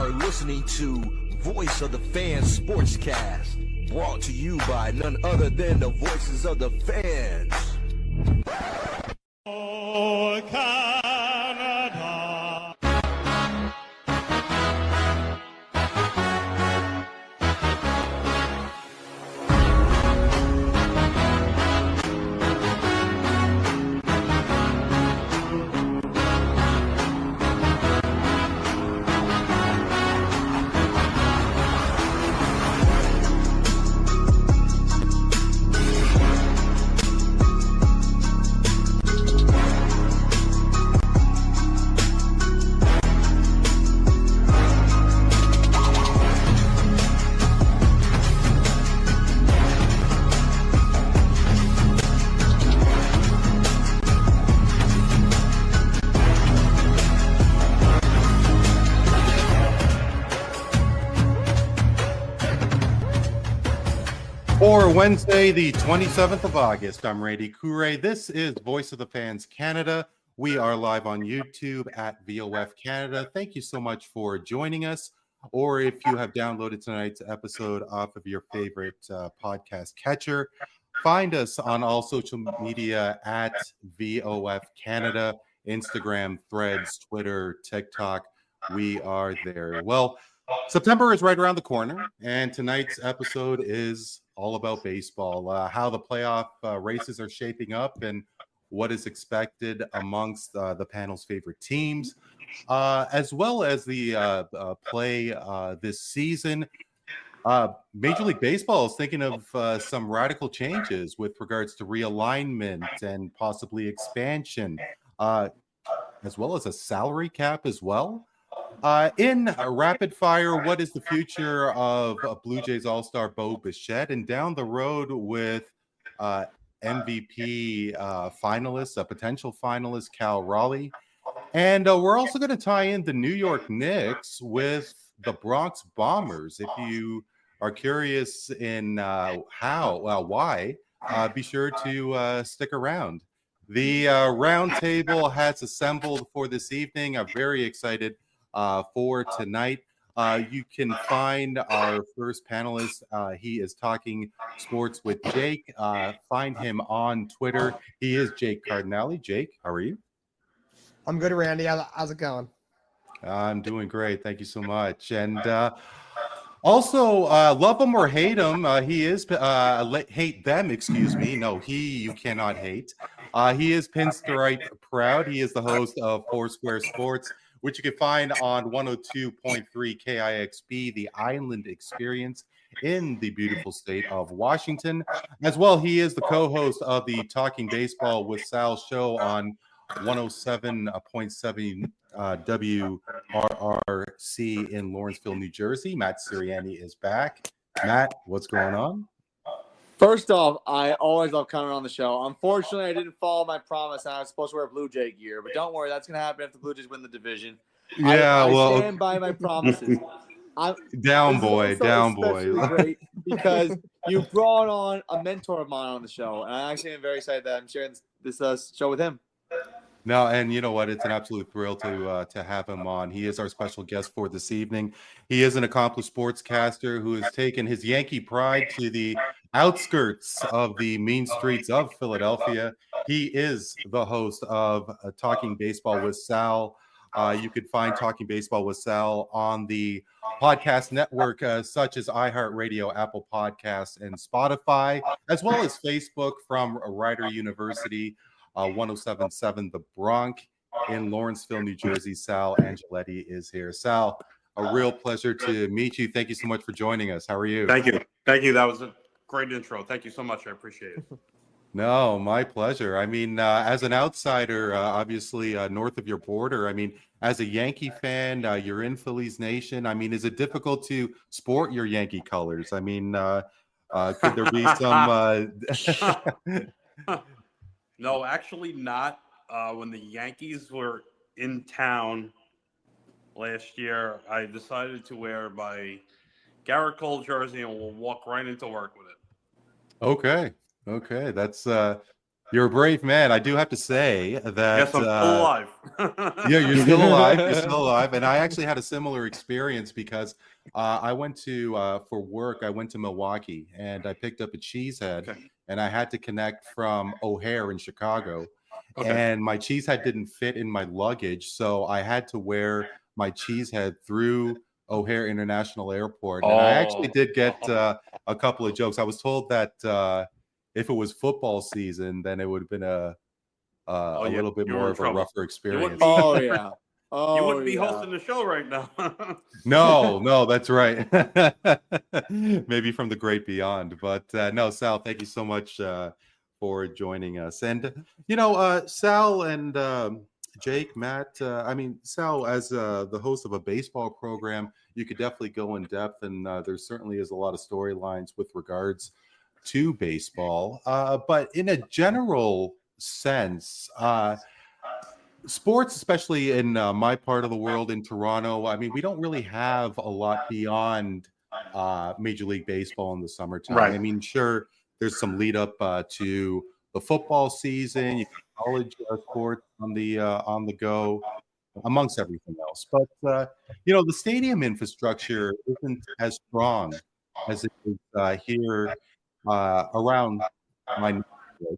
are listening to Voice of the Fans Sportscast, brought to you by none other than the voices of the fans. Oh, Canada. For Wednesday, the 27th of August, I'm Randy Coure. This is Voice of the Fans Canada. We are live on YouTube at VOF Canada. Thank you so much for joining us. Or if you have downloaded tonight's episode off of your favorite podcast catcher, find us on all social media at VOF Canada, Instagram, Threads, Twitter, TikTok. We are there. Well, September is right around the corner, and tonight's episode is all about baseball, how the playoff races are shaping up and what is expected amongst the panel's favorite teams, as well as the play this season. Major League Baseball is thinking of some radical changes with regards to realignment and possibly expansion, as well as a salary cap as well. In rapid fire, what is the future of Blue Jays All-Star Bo Bichette? And down the road with MVP finalist, a potential finalist, Cal Raleigh. And we're also going to tie in the New York Knicks with the Bronx Bombers. If you are curious in why, be sure to stick around. The Roundtable has assembled for this evening. I'm very excited for tonight. You can find our first panelist. He is talking sports with Jake. Find him on Twitter. He is Jake Cardinale. Jake, how are you? I'm good, Randy. How's it going? I'm doing great. Thank you so much. And also, love him or hate him, he is hate them. Excuse me. No, you cannot hate. He is Pinstripe proud. He is the host of Foursquare Sports, which you can find on 102.3 KIXB, the Island Experience in the beautiful state of Washington. As well, he is the co-host of the Talking Baseball with Sal show on 107.7 WRRC in Lawrenceville, New Jersey. Matt Siriani is back. Matt, what's going on? First off, I always love coming on the show. Unfortunately, I didn't follow my promise, and I was supposed to wear Blue Jay gear. But don't worry, that's going to happen if the Blue Jays win the division. Yeah, I stand by my promises. Down boy. Great because you brought on a mentor of mine on the show, and I actually am very excited that I'm sharing this show with him. No, and you know what? It's an absolute thrill to have him on. He is our special guest for this evening. He is an accomplished sportscaster who has taken his Yankee pride to the outskirts of the mean streets of Philadelphia. He is the host of Talking Baseball with Sal. You could find Talking Baseball with Sal on the podcast network such as iHeartRadio, Apple Podcasts, and Spotify, as well as Facebook from Rider University. 107.7 The Bronx in Lawrenceville, New Jersey. Sal Angioletti is here. Sal, a real pleasure to meet you. Thank you so much for joining us. How are you? Thank you. That was a great intro. Thank you so much. I appreciate it. No, my pleasure. I mean, as an outsider, obviously north of your border, I mean, as a Yankee fan, you're in Phillies Nation. I mean, is it difficult to sport your Yankee colors? I mean, could there be some... No, actually not. When the Yankees were in town last year, I decided to wear my Garrett Cole jersey and we'll walk right into work with it. Okay. That's You're a brave man. I do have to say that. Yes, I'm still alive. Yeah, you're still alive. You're still alive. And I actually had a similar experience because I went to for work. I went to Milwaukee and I picked up a cheesehead, Okay. and I had to connect from O'Hare in Chicago, Okay. and my cheesehead didn't fit in my luggage, so I had to wear my cheesehead through O'Hare International Airport. And I actually did get a couple of jokes. I was told that if it was football season, then it would have been a Yeah, little bit you were more in of a trouble. rougher experience. Oh yeah. You Oh wouldn't be yeah. hosting the show right now. No, that's right. Maybe from the great beyond. But no, Sal, thank you so much for joining us. And, Sal and Jake, Matt, Sal, as the host of a baseball program, you could definitely go in depth. And there certainly is a lot of storylines with regards to baseball. But in a general sense, sports, especially in my part of the world in Toronto, we don't really have a lot beyond Major League Baseball in the summertime. Right. Sure, there's some lead up to the football season. You got college sports on the go, amongst everything else. But the stadium infrastructure isn't as strong as it is here around my neighborhood.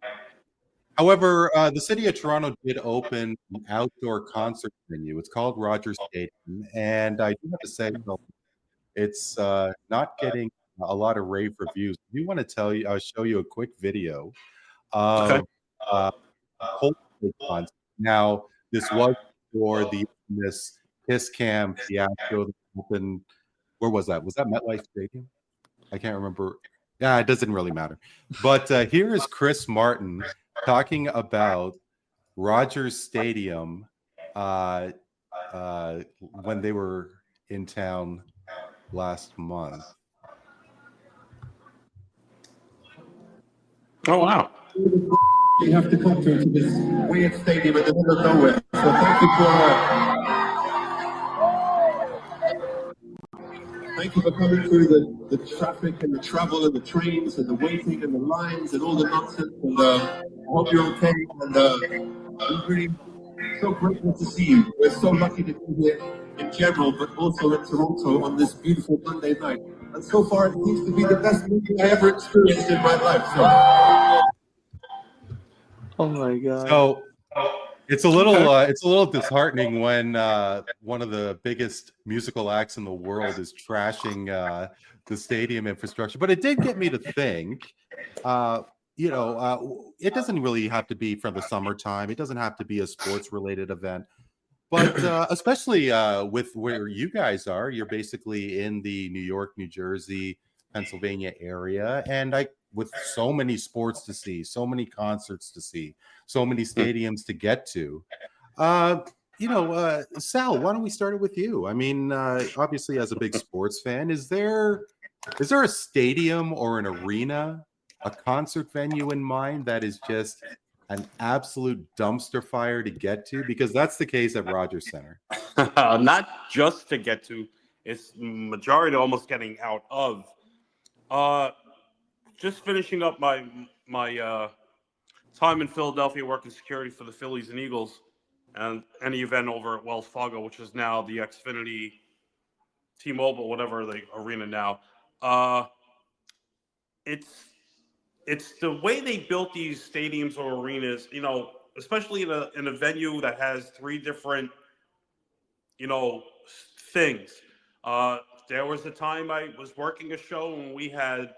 However, the city of Toronto did open an outdoor concert venue. It's called Rogers Stadium, and I do have to say, it's not getting a lot of rave reviews. I do want to show you a quick video Okay. of Coldplay concert. Now, this was for the infamous Kiss Cam fiasco that happened. Where was that? Was that MetLife Stadium? I can't remember. Yeah, it doesn't really matter. But here is Chris Martin talking about Rogers Stadium when they were in town last month. Oh, wow. You have to come to this weird stadium in the middle of nowhere. So thank you for coming through the traffic and the travel and the trains and the waiting and the lines and all the nonsense. And I hope you're okay. And we're really so grateful to see you. We're so lucky to be here in general, but also in Toronto on this beautiful Monday night. And so far, it seems to be the best meeting I ever experienced in my life. So. Oh my god. So it's a little disheartening when one of the biggest musical acts in the world is trashing the stadium infrastructure. But it did get me to think. It doesn't really have to be for the summertime. It doesn't have to be a sports-related event. But especially with where you guys are, you're basically in the New York, New Jersey, Pennsylvania area, and with so many sports to see, so many concerts to see, so many stadiums to get to. Sal, why don't we start it with you? Obviously, as a big sports fan, is there a stadium or an arena, a concert venue in mind that is just an absolute dumpster fire to get to? Because that's the case at Rogers Center. Not just to get to, it's majority almost getting out of. Just finishing up my time in Philadelphia working security for the Phillies and Eagles, and any event over at Wells Fargo, which is now the Xfinity, T-Mobile, whatever the arena now. It's the way they built these stadiums or arenas, especially in a venue that has three different, things. There was a time I was working a show and we had,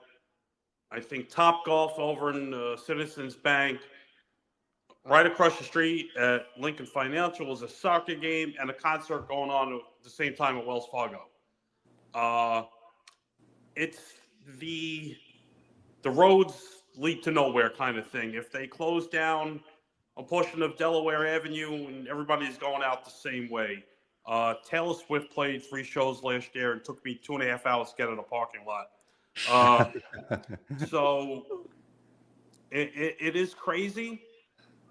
I think, Top Golf over in Citizens Bank. Right across the street at Lincoln Financial was a soccer game and a concert going on at the same time at Wells Fargo. It's the roads lead to nowhere kind of thing. If they close down a portion of Delaware Avenue and everybody's going out the same way. Taylor Swift played 3 shows last year and took me 2.5 hours to get in a parking lot. So it is crazy.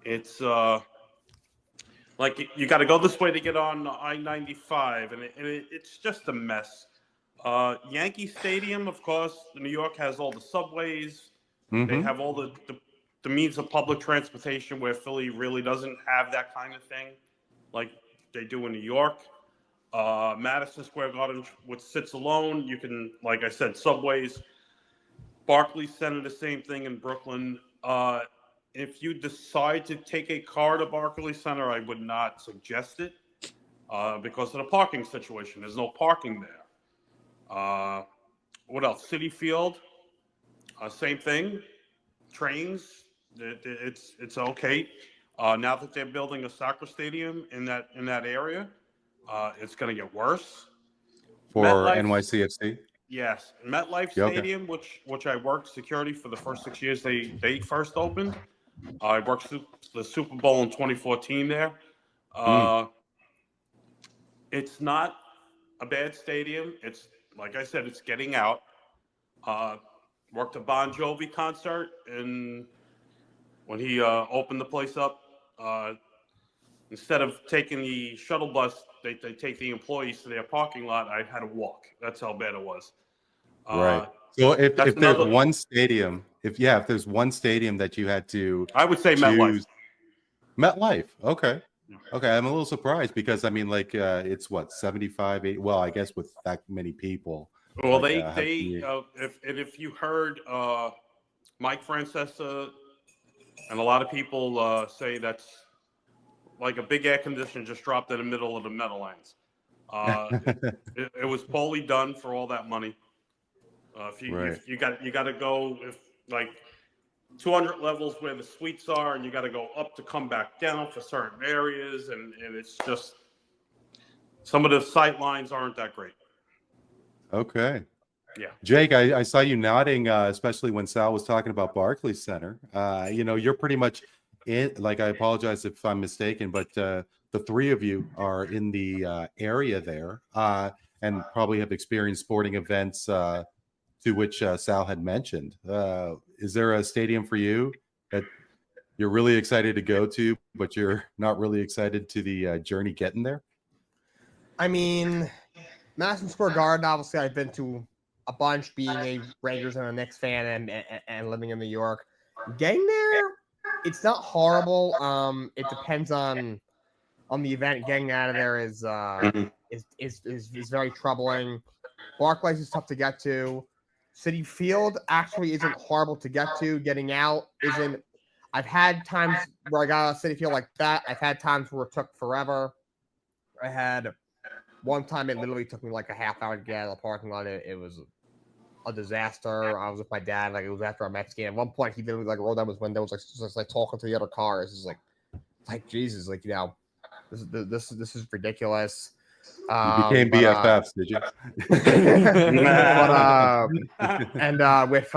It's like you got to go this way to get on I-95, and it's just a mess. Yankee Stadium, of course, New York has all the subways. Mm-hmm. They have all the the means of public transportation where Philly really doesn't have that kind of thing like they do in New York. Madison Square Garden, which sits alone. You can, like I said, subways. Barclays Center, the same thing in Brooklyn. If you decide to take a car to Barclays Center, I would not suggest it because of the parking situation. There's no parking there. What else? City Field, same thing. Trains, it's okay. Now that they're building a soccer stadium in that area, it's going to get worse. For MetLife, NYCFC? yes, MetLife Yeah, okay. Stadium, which I worked security for the first 6 years they first opened. I worked the Super Bowl in 2014 there. It's not a bad stadium. It's, like I said, it's getting out. Worked a Bon Jovi concert, and when he opened the place up, instead of taking the shuttle bus, they take the employees to their parking lot. I had to walk. That's how bad it was. Right. So if there's another, one stadium, if there's one stadium that you had to I would say MetLife. MetLife. Okay. Okay. I'm a little surprised because I mean, like, it's what, 75, 80, well, I guess with that many people. Well, like, if you heard Mike Francesa and a lot of people say that's like a big air conditioner just dropped in the middle of the Meadowlands. It was poorly done for all that money. If you got to go if like 200 levels where the suites are, and you got to go up to come back down for certain areas, and it's just some of the sight lines aren't that great. Okay. Yeah. Jake, I saw you nodding, especially when Sal was talking about Barclays Center. You're pretty much in, like, I apologize if I'm mistaken, but the three of you are in the area there and probably have experienced sporting events to which Sal had mentioned. Is there a stadium for you that you're really excited to go to, but you're not really excited to the journey getting there? I mean, Madison Square Garden, obviously, I've been to a bunch, being a Rangers and a Knicks fan and living in New York. Getting there, it's not horrible. It depends on the event. Getting out of there is very troubling. Barclays is tough to get to. Citi Field actually isn't horrible to get to. Getting out isn't. I've had times where I got out of Citi Field like that. I've had times where it took forever. I had one time it literally took me like a half hour to get out of the parking lot. It was a disaster. I was with my dad. Like, it was after a Mets game. At one point, he literally like rolled down his window, was like talking to the other cars. It's like Jesus, like, this is ridiculous. You became BFFs, did you? With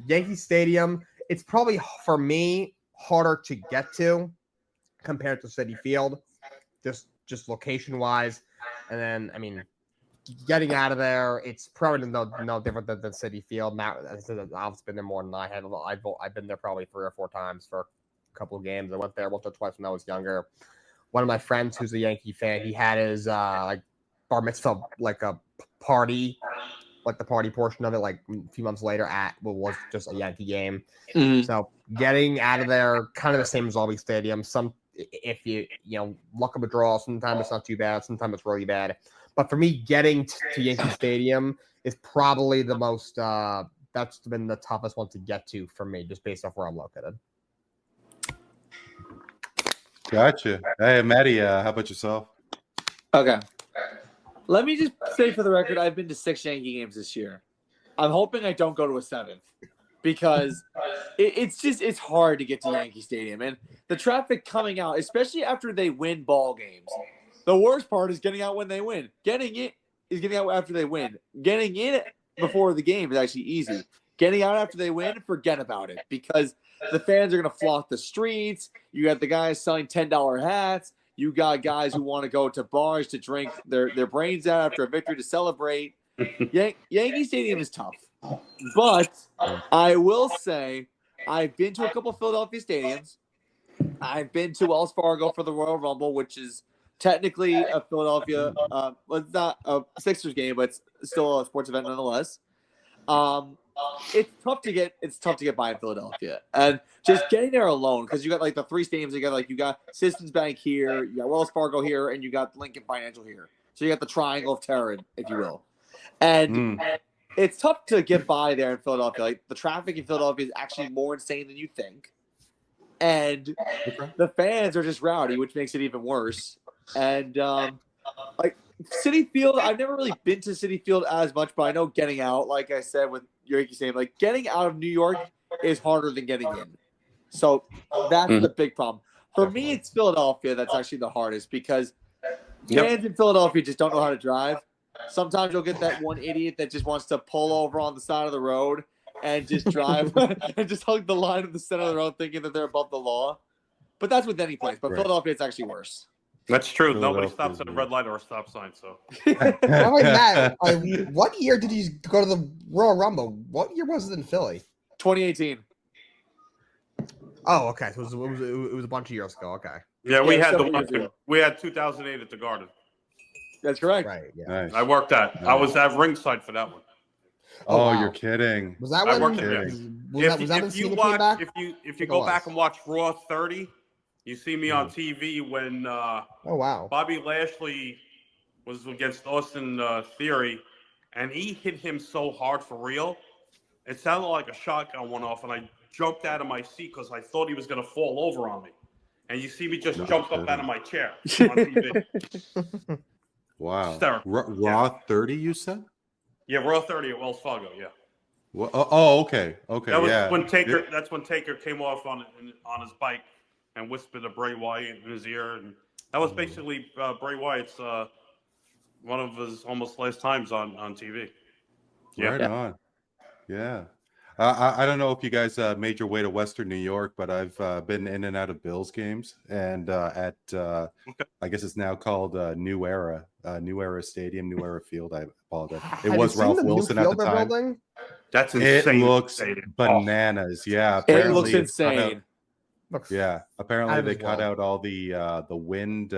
Yankee Stadium, it's probably for me harder to get to compared to Citi Field, just location wise. And then, I mean, getting out of there, it's probably no different than Citi Field. I've been there more than I have. I've been there probably 3 or 4 times for a couple of games. I went there once or twice when I was younger. One of my friends who's a Yankee fan, he had his like bar mitzvah, like a party, like the party portion of it, like a few months later at what was just a Yankee game. Mm-hmm. So getting out of there, kind of the same as Albee Stadium. If you luck of a draw, sometimes it's not too bad, sometimes it's really bad. But for me, getting to Yankee Stadium is probably the most. That's been the toughest one to get to for me, just based off where I'm located. Gotcha. Hey, Maddie, how about yourself? Okay. Let me just say for the record, I've been to 6 Yankee games this year. I'm hoping I don't go to a 7th because it's hard to get to Yankee Stadium. And the traffic coming out, especially after they win ball games, the worst part is getting out when they win. Getting it is getting out after they win. Getting in before the game is actually easy. Getting out after they win, forget about it because the fans are going to flock the streets. You got the guys selling $10 hats. You got guys who want to go to bars to drink their brains out after a victory to celebrate. Yankee Stadium is tough. But I will say I've been to a couple of Philadelphia stadiums. I've been to Wells Fargo for the Royal Rumble, which is technically a Philadelphia well, it's not a Sixers game, but it's still a sports event nonetheless. It's tough to get by in Philadelphia, and just getting there alone because you got like the three stadiums together. Like you got Citizens Bank here, you got Wells Fargo here, and you got Lincoln Financial here. So you got the triangle of terror, if you will, and it's tough to get by there in Philadelphia. Like the traffic in Philadelphia is actually more insane than you think, and the fans are just rowdy, which makes it even worse. And like Citi Field, I've never really been to Citi Field as much, but I know getting out, like I said with Yankee Stadium, like getting out of New York is harder than getting in. So that's the big problem. For me, it's Philadelphia that's actually the hardest because fans in Philadelphia just don't know how to drive. Sometimes you'll get that one idiot that just wants to pull over on the side of the road and just drive and just hug the line of the center of the road thinking that they're above the law. But that's with any place. But Philadelphia, it's actually worse. That's true. Nobody stops at a red light or a stop sign. So, Matt, what year did you go to the Royal Rumble? What year was it in Philly? 2018. Oh, okay. So it was a bunch of years ago. Okay. Yeah, we had we had 2008 at the Garden. That's correct. Right. Yeah. Nice. I worked that. I was at ringside for that one. Oh, wow. you're kidding. Was that I when? worked it. If you go back and watch Raw 30, you see me on TV when oh wow, Bobby Lashley was against Austin Theory, and he hit him so hard for real. It sounded like a shotgun went off, and I jumped out of my seat because I thought he was going to fall over on me. And you see me just jump up out of my chair on TV. Wow. Hysterical. Raw 30, you said? Yeah, Raw 30 at Wells Fargo. Yeah. Well, oh, okay. Okay. That was yeah. when Taker. That's when Taker came off on his bike and whispered to Bray Wyatt in his ear, and that was basically Bray Wyatt's one of his almost last times on TV. Yeah. Right on. Yeah. I don't know if you guys made your way to Western New York, but I've been in and out of Bills games, and at I guess it's now called New Era Stadium, New Era Field. I apologize. It was Ralph Wilson at the time. Building? That's insane. It looks bananas. Yeah, it looks insane. Apparently they cut out all the wind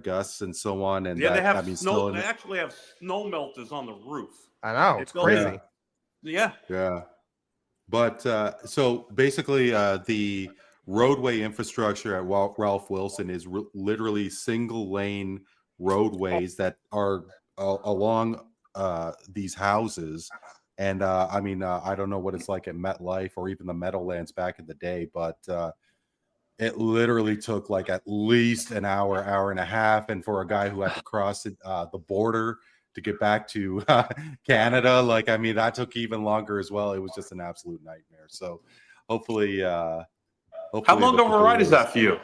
gusts and so on. And they have snow. They actually have snow melters on the roof. I know, it's crazy. Yeah. But so basically, the roadway infrastructure at Ralph Wilson is literally single lane roadways that are along these houses. And I mean, I don't know what it's like at MetLife or even the Meadowlands back in the day, but it literally took like at least an hour and a half. And for a guy who had to cross the border to get back to Canada, like, I mean, that took even longer as well. It was just an absolute nightmare. So hopefully how long of a ride is that for you?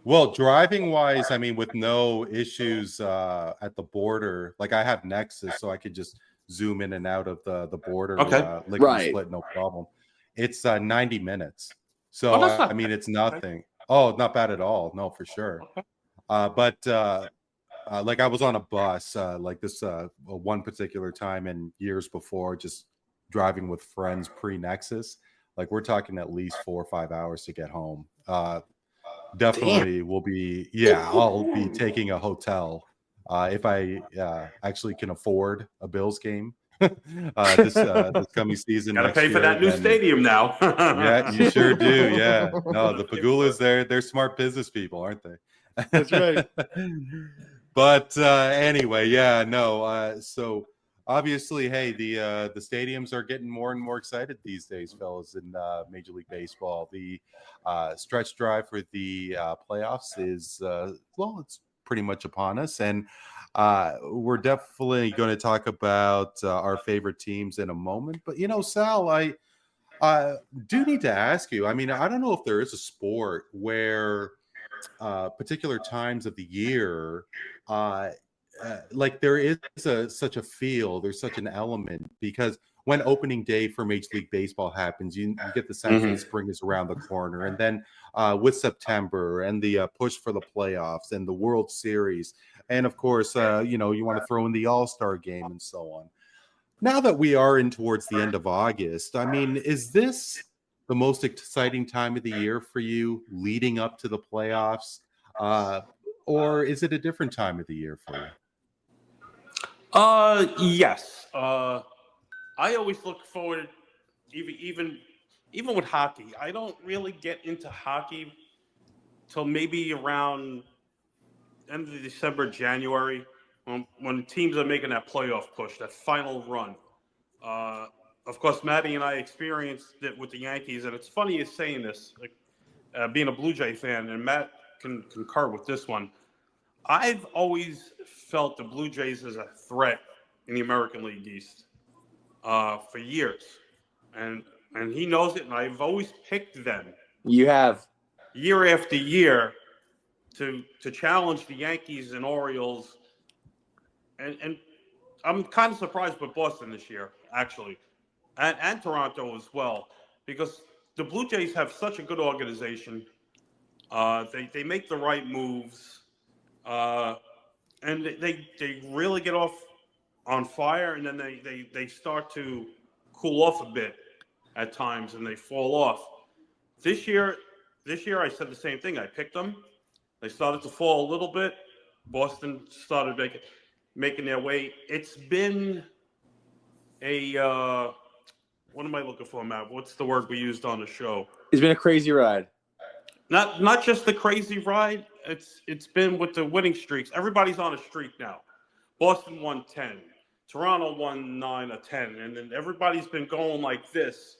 Well, driving wise, I mean, with no issues at the border, like I have Nexus, so I could just zoom in and out of the border, split, no problem. It's 90 minutes. So I mean, it's nothing. Oh, not bad at all. No, for sure. But like I was on a bus like this one particular time and years before, just driving with friends pre-Nexus. Like we're talking at least 4 or 5 hours to get home. Definitely will be. Yeah, I'll be taking a hotel if I actually can afford a Bills game this coming season. Got to pay for that new stadium now. Yeah, you sure do. Yeah, no, the Pagulas, they're smart business people, aren't they? That's right. But anyway, yeah, no. So obviously, hey, the stadiums are getting more and more excited these days, fellas, in Major League Baseball. The stretch drive for the playoffs is it's pretty much upon us, and we're definitely going to talk about our favorite teams in a moment. But Sal, I do need to ask you. I mean, I don't know if there is a sport where particular times of the year, like there is such a feel, there's such an element, because when opening day for Major League Baseball happens, you get the sense that spring is around the corner, and then with September and the push for the playoffs and the World Series, and of course, you want to throw in the All-Star game and so on. Now that we are in towards the end of August, I mean, is this the most exciting time of the year for you leading up to the playoffs? Or is it a different time of the year for you? Yes. I always look forward, even with hockey. I don't really get into hockey till maybe around end of December, January, when teams are making that playoff push, that final run. Of course, Maddie and I experienced it with the Yankees, and it's funny you're saying this, like, being a Blue Jay fan, and Matt can concur with this one. I've always felt the Blue Jays as a threat in the American League East for years, and he knows it, and I've always picked them. You have Year after year to challenge the Yankees and Orioles, and I'm kind of surprised with Boston this year, actually, and Toronto as well, because the Blue Jays have such a good organization. They make the right moves, and they really get off on fire, and then they start to cool off a bit at times, and they fall off. This year I said the same thing. I picked them. They started to fall a little bit. Boston started making their way. It's been a what am I looking for, Matt? What's the word we used on the show? It's been a crazy ride. Not just the crazy ride. It's been with the winning streaks. Everybody's on a streak now. Boston won 10. Toronto won 9 or 10. And then everybody's been going like this.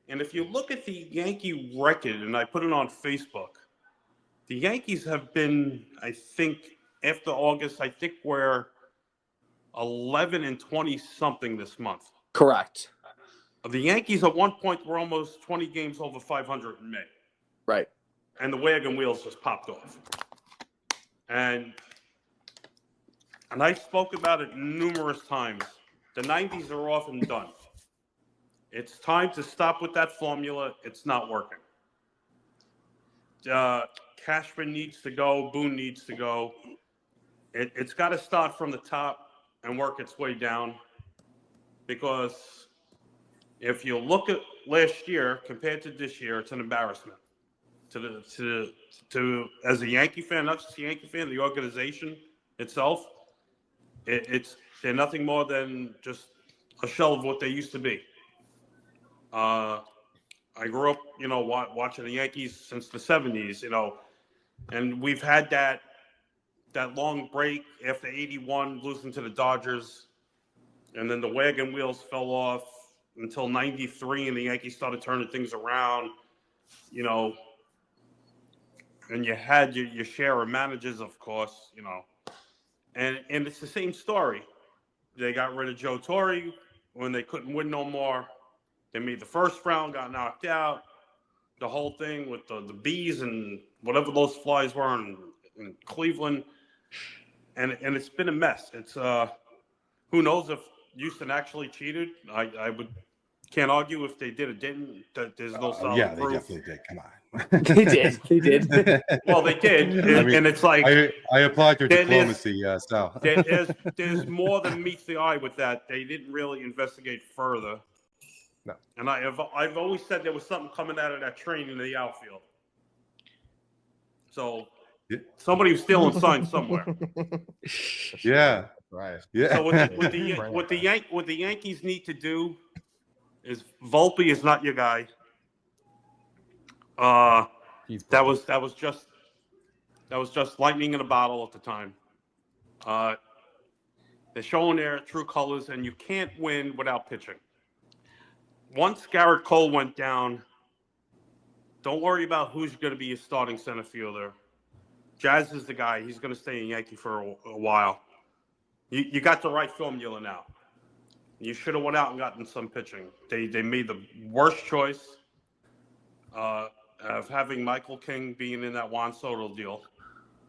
And if you look at the Yankee record, and I put it on Facebook, the Yankees have been, I think, after August, I think we're 11 and 20 something this month. Correct. The Yankees at one point were almost 20 games over 500 in May. Right. And the wagon wheels just popped off. And I spoke about it numerous times. The 90s are off and done. It's time to stop with that formula. It's not working. Cashman needs to go. Boone needs to go. It's got to start from the top and work its way down. Because if you look at last year compared to this year, it's an embarrassment. To as a Yankee fan, not just a Yankee fan, the organization itself, they're nothing more than just a shell of what they used to be. I grew up, watching the Yankees since the 70s, and we've had that long break after 81, losing to the Dodgers, and then the wagon wheels fell off until 93, and the Yankees started turning things around, and you had your share of managers, of course, and it's the same story. They got rid of Joe Torre when they couldn't win no more. They made the first round, got knocked out. The whole thing with the bees and whatever those flies were in Cleveland, and it's been a mess. It's who knows if Houston actually cheated? I can't argue if they did or didn't. There's no solid proof. They definitely did. Come on. They did. Well, they did, and it's like I applaud your diplomacy, Sal. There's more than meets the eye with that. They didn't really investigate further. No. And I've always said there was something coming out of that train in the outfield. So somebody was stealing signs somewhere. Yeah. Right. Yeah. So what the Yankees need to do is Volpe is not your guy. That was just lightning in a bottle at the time. They're showing their true colors, and you can't win without pitching. Once Garrett Cole went down, don't worry about who's going to be your starting center fielder. Jazz is the guy. He's going to stay in Yankee for a while. You got the right formula now. You should have went out and gotten some pitching. They made the worst choice of having Michael King being in that Juan Soto deal.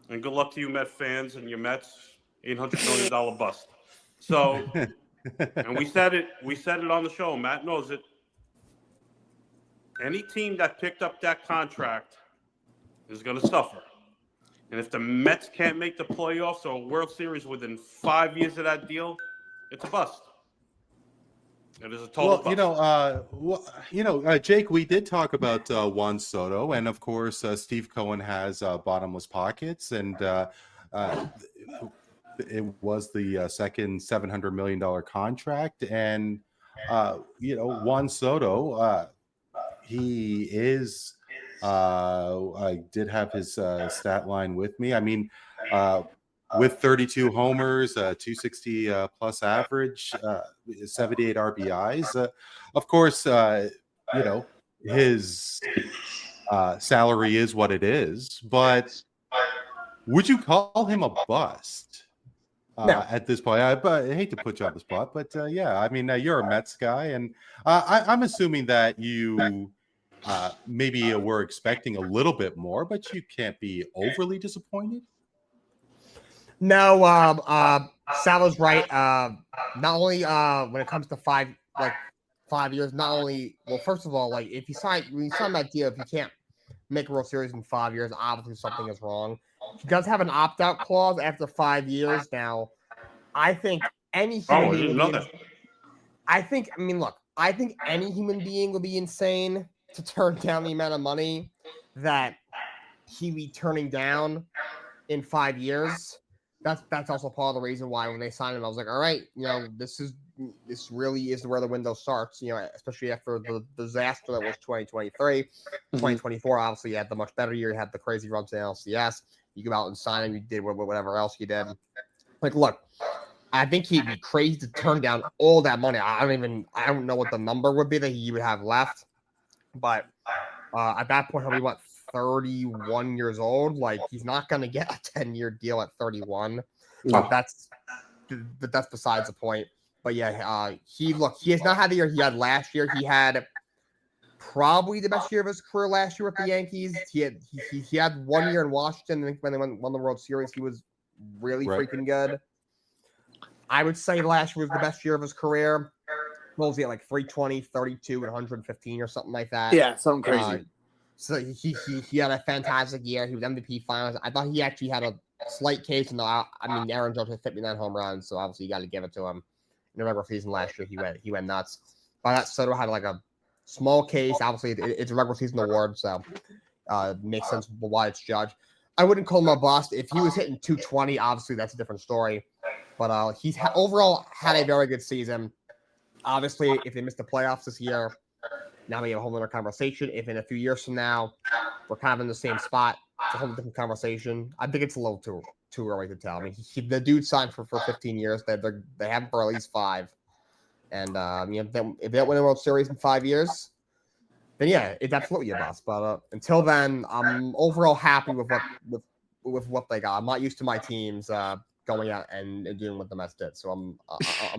And good luck to you Met fans and your Mets $800 million bust. So, and we said it on the show. Matt knows it. Any team that picked up that contract is going to suffer. And if the Mets can't make the playoffs or a World Series within 5 years of that deal, it's a bust. It is a total bust. Jake, we did talk about Juan Soto, and of course, Steve Cohen has bottomless pockets, and it was the second $700 million contract. And, Juan Soto, he is, I did have his stat line with me. I mean, with 32 homers, 260 plus average, 78 RBIs. Of course, his salary is what it is, but would you call him a bust No. at this point? I hate to put you on the spot, but yeah, I mean, you're a Mets guy, and I'm assuming that you maybe were expecting a little bit more, but you can't be overly disappointed. No, Sal was right. Not only when it comes to 5 years, not only first of all, like when you sign that deal, if you can't make a World Series in 5 years, obviously something is wrong. He does have an opt-out clause after 5 years. Now, I think any human being would be I think any human being would be insane to turn down the amount of money that he'd be turning down in 5 years. That's also part of the reason why when they signed him, I was like, all right, this really is where the window starts, especially after the disaster that was 2023. 2024, obviously, you had the much better year. You had the crazy runs in LCS. You go out and sign him. You did whatever else you did. Like, look, I think he'd be crazy to turn down all that money. I don't know what the number would be that he would have left. But at that point, he'll be 31 years old. Like, he's not going to get a 10-year deal at 31. But that's besides the point. But yeah, he has not had the year he had last year. He had probably the best year of his career last year with the Yankees. He had 1 year in Washington. When they won the World Series, he was really freaking good. I would say last year was the best year of his career. What was he at, like 320, 32, and 115 or something like that? Yeah, something crazy. So he had a fantastic year. He was MVP finals. I thought he actually had a slight case. And Aaron Judge had 59 home runs, so obviously you got to give it to him. In the regular season last year, he went nuts. But that Soto had like a small case. Obviously, it's a regular season award, so it makes sense why it's judged. I wouldn't call him a bust. If he was hitting 220, obviously that's a different story. But he's overall had a very good season. Obviously, if they missed the playoffs this year, now we have a whole other conversation. If in a few years from now we're kind of in the same spot, it's a whole different conversation. I think it's a little too early to tell. I mean, the dude signed for 15 years. They have him for at least 5. And if they don't win a World Series in 5 years, then yeah, it's absolutely a bust. But until then, I'm overall happy with what they got. I'm not used to my teams going out and doing what the Mets did, so I'm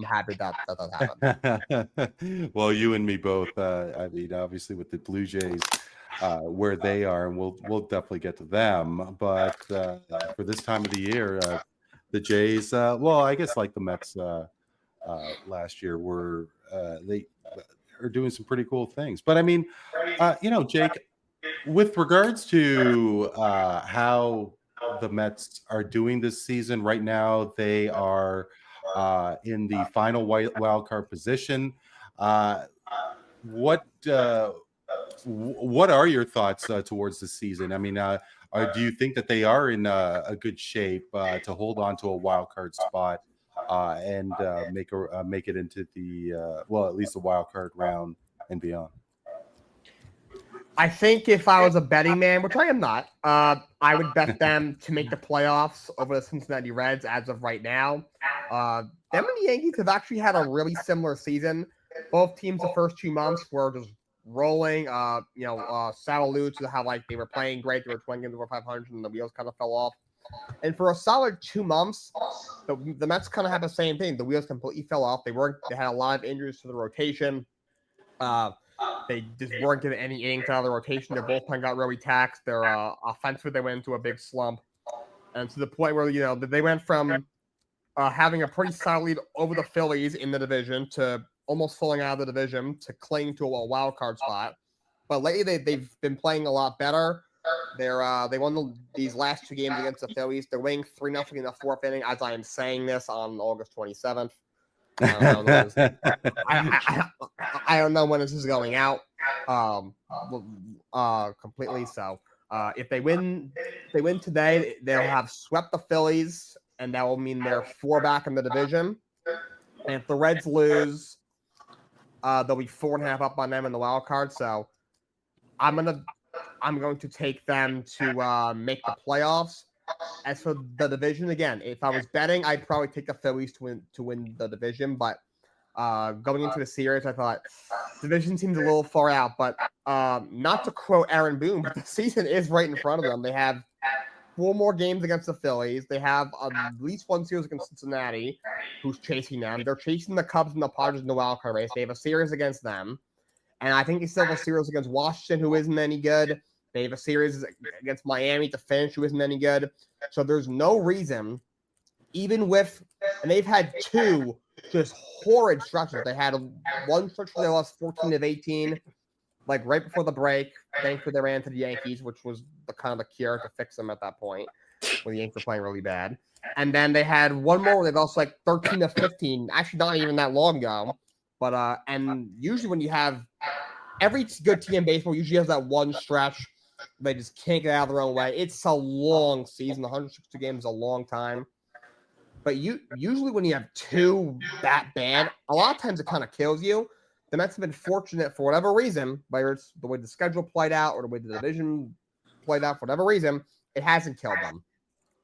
happy that happened. Well, you and me both. I mean, obviously with the Blue Jays, where they are, and we'll definitely get to them. But for this time of the year, the Jays, I guess like the Mets last year, they are doing some pretty cool things. But I mean, Jake, with regards to how the Mets are doing this season right now, they are in the final wild card position. What are your thoughts towards the season? I mean, do you think that they are in a good shape to hold on to a wild card spot and make it into the at least the wild card round and beyond? I think if I was a betting man, which I am not, I would bet them to make the playoffs over the Cincinnati Reds as of right now. Them and the Yankees have actually had a really similar season. Both teams the first 2 months were just rolling. Sal alluded to how they were playing great. They were 20 games over 500, and the wheels kind of fell off. And for a solid 2 months, the Mets kind of had the same thing. The wheels completely fell off. They had a lot of injuries to the rotation. They just weren't getting any innings out of the rotation. Their bullpen got really taxed. Their offensive, they went into a big slump. And to the point where, they went from having a pretty solid lead over the Phillies in the division to almost falling out of the division to cling to a wild card spot. But lately, they've been playing a lot better. They won these last 2 games against the Phillies. They're winning 3-0 in the 4th inning as I am saying this on August 27th. I don't know when this is going out completely. So if they win today, they'll have swept the Phillies and that will mean they're 4 back in the division. And if the Reds lose, they'll be 4.5 up on them in the wild card. So I'm going to take them to make the playoffs. As for the division, again, if I was betting, I'd probably take the Phillies to win the division. But going into the series, I thought division seems a little far out. But not to quote Aaron Boone, but the season is right in front of them. They have 4 more games against the Phillies. They have at least 1 series against Cincinnati, who's chasing them. They're chasing the Cubs and the Padres in the wild card race. They have a series against them. And I think they still have a series against Washington, who isn't any good. They have a series against Miami to finish, who isn't any good. So there's no reason, even with – and they've had 2 just horrid stretches. They had 1 stretch where they lost 14 of 18, like right before the break. Thankfully, they ran to the Yankees, which was the kind of the cure to fix them at that point when the Yankees were playing really bad. And then they had 1 more where they lost like 13 of 15, actually not even that long ago. But and usually when you have every good team in baseball usually has that 1 stretch they just can't get out of their own way. It's a long season. 162 games is a long time. But usually when you have 2 that bad, a lot of times it kind of kills you. The Mets have been fortunate for whatever reason, whether it's the way the schedule played out or the way the division played out, for whatever reason, it hasn't killed them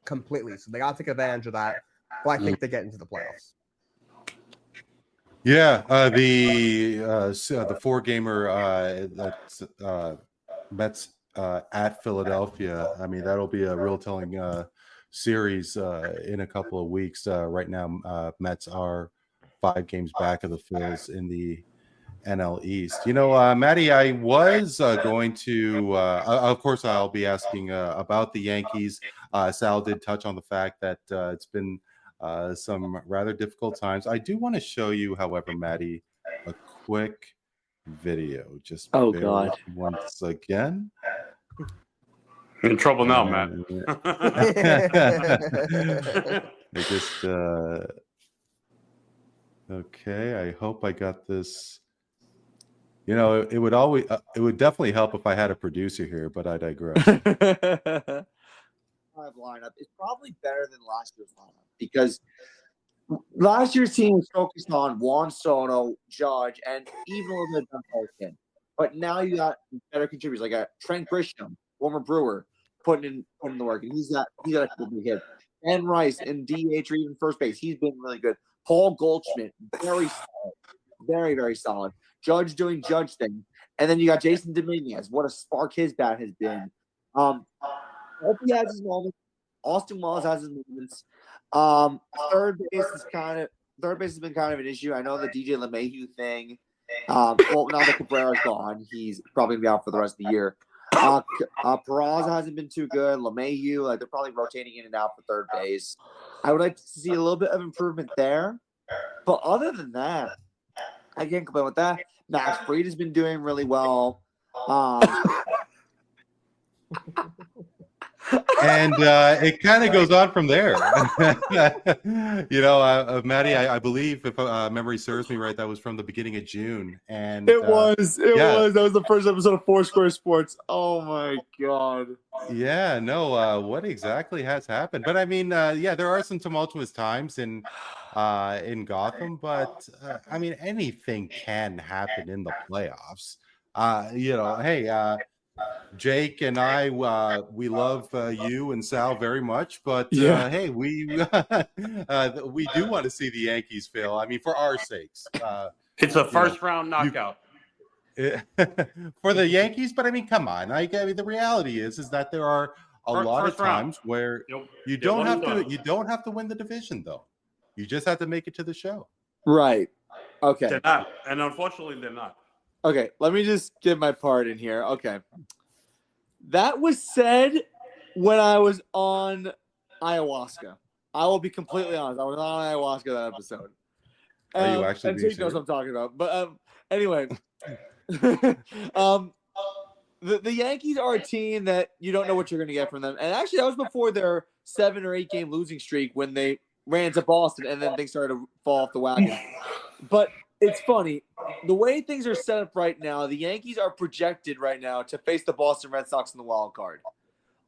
completely. So they got to take advantage of that. But I think they get into the playoffs. Yeah, the 4-gamer Mets at Philadelphia. I mean, that'll be a real telling series in a couple of weeks. Right now, Mets are 5 games back of the Phils in the NL East. You know, Maddie, I was going to, of course, I'll be asking about the Yankees. Sal did touch on the fact that it's been some rather difficult times. I do want to show you, however, Maddie, a quick video. Just Oh, bear God. with me once again. In trouble now, Matt. I just okay. I hope I got this. You know, it would definitely help if I had a producer here, but I digress. Lineup is probably better than last year's lineup because last year's team was focused on Juan Soto, Judge, and even a little bit of Duncan. But now you got better contributors like a Trent Grisham, former Brewer, putting in the work, and he's got a couple big hits. Ben Rice in DH or even first base, he's been really good. Paul Goldschmidt, very solid, very very solid. Judge doing Judge thing, and then you got Jason Dominguez. What a spark his bat has been. Opie has his moments. Austin Wells has his moments. Third base has been kind of an issue. I know the DJ LeMahieu thing. Well, now that Cabrera's gone, he's probably gonna be out for the rest of the year. Peraza hasn't been too good. LeMahieu, they're probably rotating in and out for third base. I would like to see a little bit of improvement there, but other than that, I can't complain with that. Max Fried has been doing really well. And it kind of goes on from there. You know, Maddie, I believe, if memory serves me right, that was from the beginning of June. And It was. That was the first episode of Foursquare Sports. Oh, my God. Yeah, no, what exactly has happened? But I mean, yeah, there are some tumultuous times in Gotham, but I mean, anything can happen in the playoffs. You know, hey, Jake and I, we love you and Sal very much, but hey, we do want to see the Yankees fail. I mean, for our sakes. It's a first round knockout. For the Yankees, but I mean, come on. I mean, the reality is that there are a lot of times where you don't have to win the division, though. You just have to make it to the show. Right. Okay. They're not, and unfortunately, they're not. Okay, let me just get my part in here. Okay. That was said when I was on ayahuasca. I will be completely honest. I was on ayahuasca that episode. Are you actually and being Jake knows serious? what I'm talking about. But anyway, the Yankees are a team that you don't know what you're going to get from them. And actually, that was before their 7 or 8 game losing streak when they ran to Boston and then things started to fall off the wagon. But it's funny. The way things are set up right now, the Yankees are projected right now to face the Boston Red Sox in the wild card.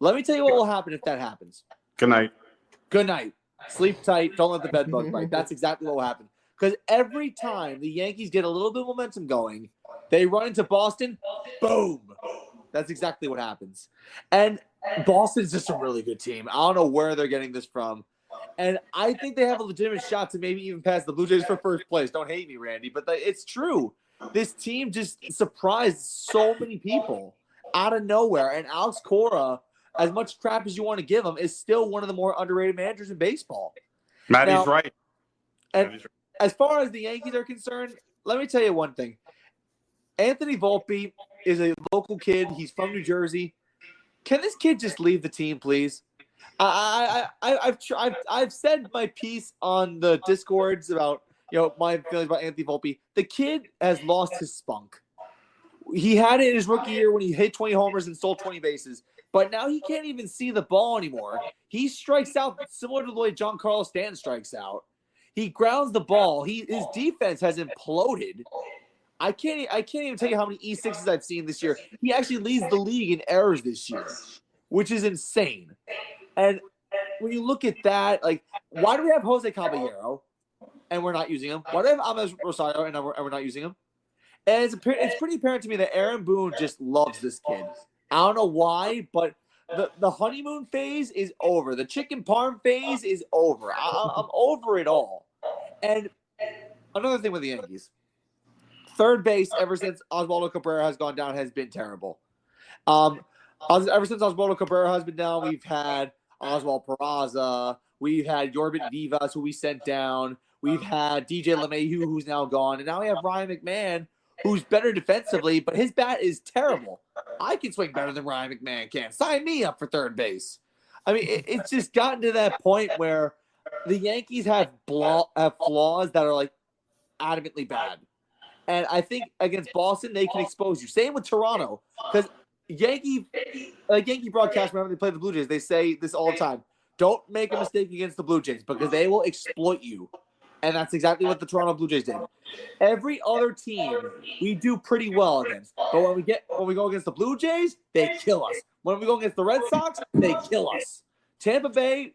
Let me tell you what will happen if that happens. Good night. Good night. Sleep tight. Don't let the bed bug bite. That's exactly what will happen. Because every time the Yankees get a little bit of momentum going, they run into Boston. Boom. That's exactly what happens. And Boston's just a really good team. I don't know where they're getting this from. And I think they have a legitimate shot to maybe even pass the Blue Jays for first place. Don't hate me, Randy, but it's true. This team just surprised so many people out of nowhere. And Alex Cora, as much crap as you want to give him, is still one of the more underrated managers in baseball. Maddie's right. And as far as the Yankees are concerned, let me tell you one thing. Anthony Volpe is a local kid. He's from New Jersey. Can this kid just leave the team, please? I've said my piece on the Discords about my feelings about Anthony Volpe. The kid has lost his spunk. He had it in his rookie year when he hit 20 homers and stole 20 bases, but now he can't even see the ball anymore. He strikes out similar to the way Giancarlo Stanton strikes out. He grounds the ball. His defense has imploded. I can't even tell you how many E6s I've seen this year. He actually leads the league in errors this year, which is insane. And when you look at that, like, why do we have Jose Caballero and we're not using him? Why do we have Ames Rosario and we're not using him? And it's pretty apparent to me that Aaron Boone just loves this kid. I don't know why, but the honeymoon phase is over. The chicken parm phase is over. I'm over it all. And another thing with the Yankees, third base ever since Oswaldo Cabrera has gone down has been terrible. Ever since Oswaldo Cabrera has been down, we've had Oswald Peraza, we've had Yorbit Vivas, who we sent down, we've had DJ LeMahieu, who's now gone, and now we have Ryan McMahon, who's better defensively, but his bat is terrible. I can swing better than Ryan McMahon can. Sign me up for third base. I mean, it's just gotten to that point where the Yankees have flaws that are like adamantly bad. And I think against Boston, they can expose you. Same with Toronto. Because Yankee broadcast, whenever they play the Blue Jays, they say this all the time. Don't make a mistake against the Blue Jays because they will exploit you. And that's exactly what the Toronto Blue Jays did. Every other team we do pretty well against. But when we go against the Blue Jays, they kill us. When we go against the Red Sox, they kill us. Tampa Bay,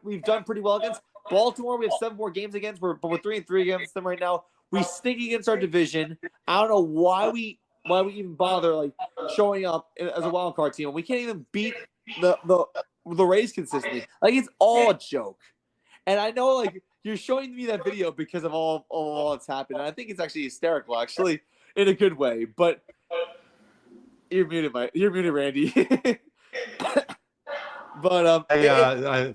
we've done pretty well against. Baltimore, we have 7 more games against, but we're 3-3 against them right now. We stink against our division. I don't know why we even bother showing up as a wild card team. We can't even beat the Rays consistently. It's all a joke. And I know you're showing me that video because of all that's happened. And I think it's actually hysterical, actually, in a good way. But you're muted, Randy. But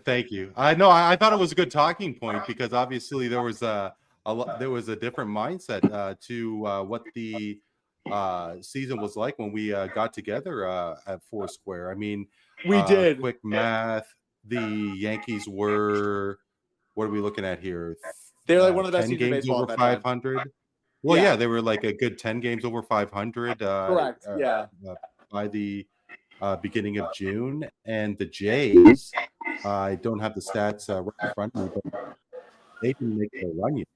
thank you. I thought it was a good talking point because obviously there was a different mindset to what the season was like when we got together at Foursquare. I mean, we did quick math. The Yankees were, what are we looking at here? They were one of the best 10 teams in games baseball over 500. Well, yeah, they were a good 10 games over 500. Correct. By the beginning of June, and the Jays. I don't have the stats right in front of me, but they didn't make the run yet.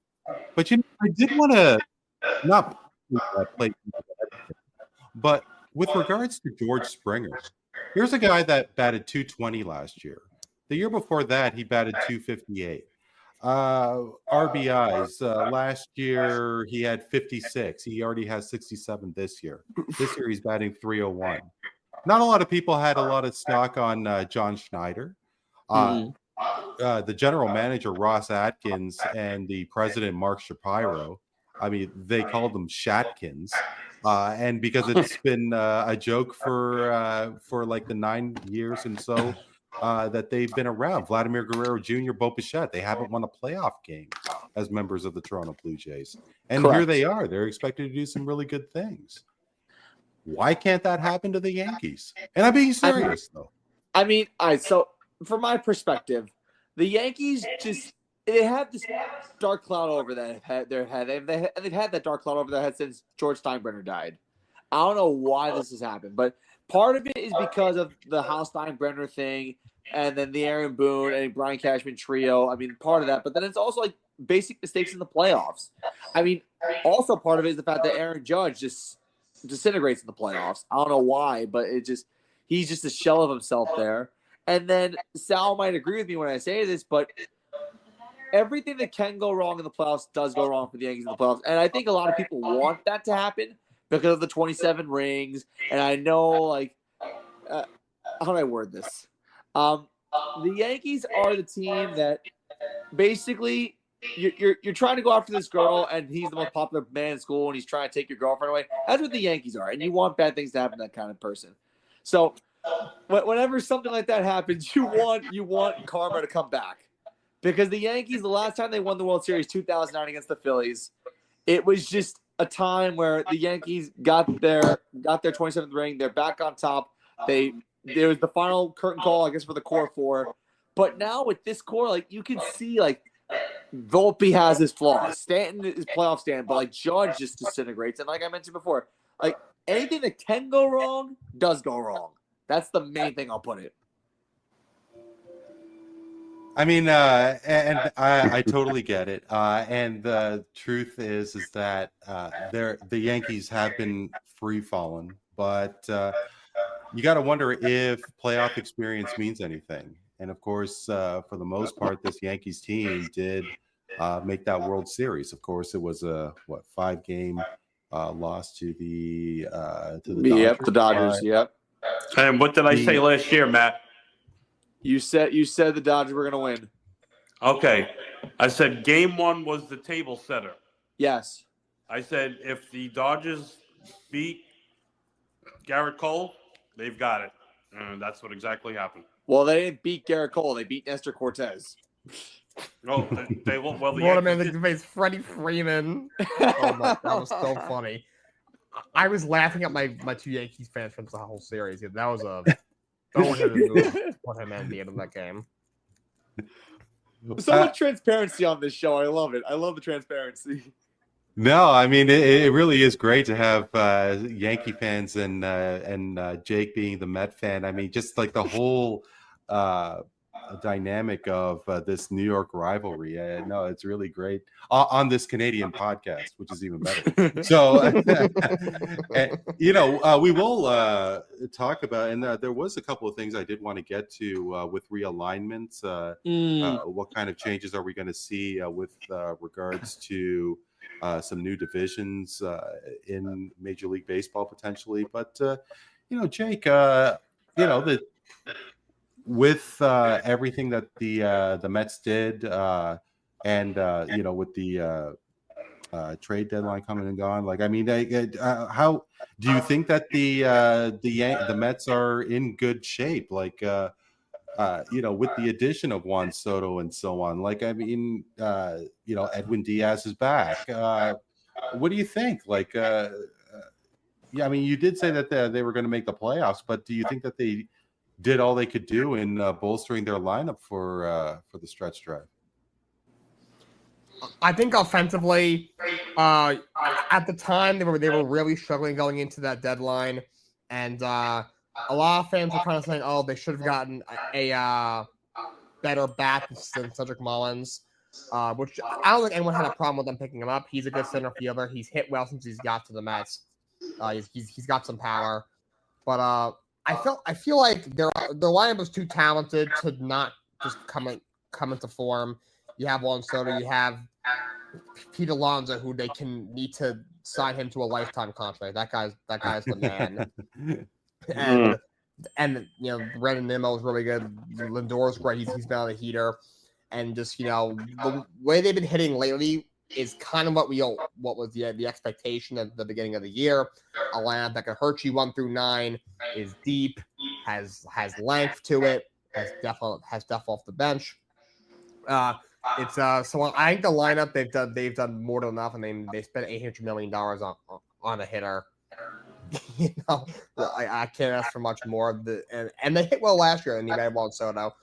But I did want to not play, but with regards to George Springer, here's a guy that batted 220 last year. The year before that, he batted 258. RBIs last year he had 56. He already has 67 this year. This year he's batting 301. Not a lot of people had a lot of stock on John Schneider. The general manager, Ross Atkins, and the president, Mark Shapiro, I mean, they called them Shatkins. And because it's been a joke for the 9 years and so that they've been around. Vladimir Guerrero Jr., Bo Bichette, they haven't won a playoff game as members of the Toronto Blue Jays. And Correct. Here they are. They're expected to do some really good things. Why can't that happen to the Yankees? And I'm being serious, though. I mean, all right, so from my perspective, the Yankees they have this dark cloud over their head. They've had that dark cloud over their head since George Steinbrenner died. I don't know why this has happened, but part of it is because of the Hal Steinbrenner thing and then the Aaron Boone and Brian Cashman trio. I mean, part of that, but then it's also basic mistakes in the playoffs. I mean, also part of it is the fact that Aaron Judge just disintegrates in the playoffs. I don't know why, but he's just a shell of himself there. And then Sal might agree with me when I say this, but everything that can go wrong in the playoffs does go wrong for the Yankees in the playoffs. And I think a lot of people want that to happen because of the 27 rings. And I know, like, how do I word this? The Yankees are the team that basically you're trying to go after this girl, and he's the most popular man in school, and he's trying to take your girlfriend away. That's what the Yankees are, and you want bad things to happen to that kind of person. So whenever something like that happens, you want karma to come back. Because the Yankees, the last time they won the World Series, 2009 against the Phillies, it was just a time where the Yankees got their 27th ring. They're back on top. There was the final curtain call, I guess, for the core four. But now with this core, like, you can see, like, Volpe has his flaws. Stanton is playoff stand, but, like, Judge just disintegrates. And like I mentioned before, like, anything that can go wrong does go wrong. That's the main thing I'll put it. I mean, and I totally get it. And the truth is that the Yankees have been free falling, but you got to wonder if playoff experience means anything. And of course, for the most part, this Yankees team did make that World Series. Of course, it was a 5-game loss to the Dodgers. Yep, the Dodgers. Yep. And what did I say last year, Matt? You said the Dodgers were going to win. Okay. I said game 1 was the table setter. Yes. I said if the Dodgers beat Garrett Cole, they've got it. And that's what exactly happened. Well, they didn't beat Garrett Cole. They beat Nestor Cortez. Oh, they will. Well, the Waterman Yankees did. face Freddie Freeman. Oh my, that was so funny. I was laughing at my two Yankees fans from the whole series. That was a put him in the end of that game. So much transparency on this show. I love it. I love the transparency. No, I mean it really is great to have Yankee fans and Jake being the Met fan. I mean, just like the whole dynamic of this New York rivalry. No, it's really great on this Canadian podcast, which is even better. So, we will talk about, and there was a couple of things I did want to get to with realignments. What kind of changes are we going to see with regards to some new divisions in Major League Baseball potentially? But Jake, with everything that the Mets did, and with the trade deadline coming and gone, like, I mean, how do you think that the Mets are in good shape? Like, with the addition of Juan Soto and so on. Like, I mean, Edwin Diaz is back. What do you think? Like, I mean, you did say that they were going to make the playoffs, but do you think that they did all they could do in bolstering their lineup for the stretch drive? I think offensively, at the time they were really struggling going into that deadline, and a lot of fans were kind of saying, "Oh, they should have gotten a better bat than Cedric Mullins," which I don't think anyone had a problem with them picking him up. He's a good center fielder. He's hit well since he's got to the Mets. He's got some power, but I feel like their lineup was too talented to not just come into form. You have Juan Soto, you have Pete Alonso, who they need to sign him to a lifetime contract. That guy's the man. And Brandon Nimmo is really good. Lindor's great. He's been on a heater, and just the way they've been hitting lately is kind of what was the expectation at the beginning of the year. A lineup that can hurt you 1 through 9, is deep, has length to it, has depth off the bench. So I think the lineup they've done more than enough, and they spent $800 million on a hitter. I can't ask for much more. And they hit well last year, and you had Juan Soto.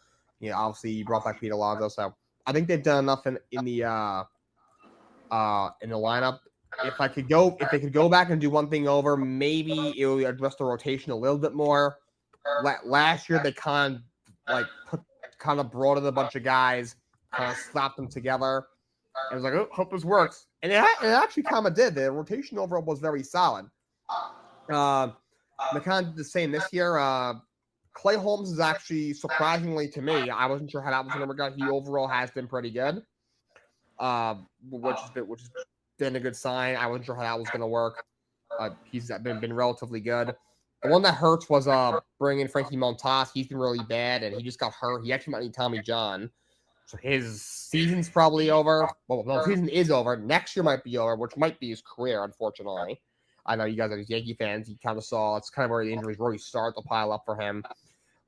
Obviously you brought back Pete Alonso, so I think they've done enough in the lineup. If they could go back and do one thing over, maybe it will address the rotation a little bit more. Last year they kind of brought in a bunch of guys, kind of slapped them together, and was like, "Oh, hope this works." And it actually kind of did. The rotation overall was very solid. They kind of did the same this year. Clay Holmes is actually, surprisingly to me, I wasn't sure how that was going to work out. He overall has been pretty good. which has been a good sign. I wasn't sure how that was going to work. He's been relatively good. The one that hurts was bringing Frankie Montas. He's been really bad, and he just got hurt. He actually might need Tommy John. So his season's probably over. Well, no, season is over. Next year might be over, which might be his career, unfortunately. I know you guys are Yankee fans. You kind of saw it's kind of where the injuries really start to pile up for him.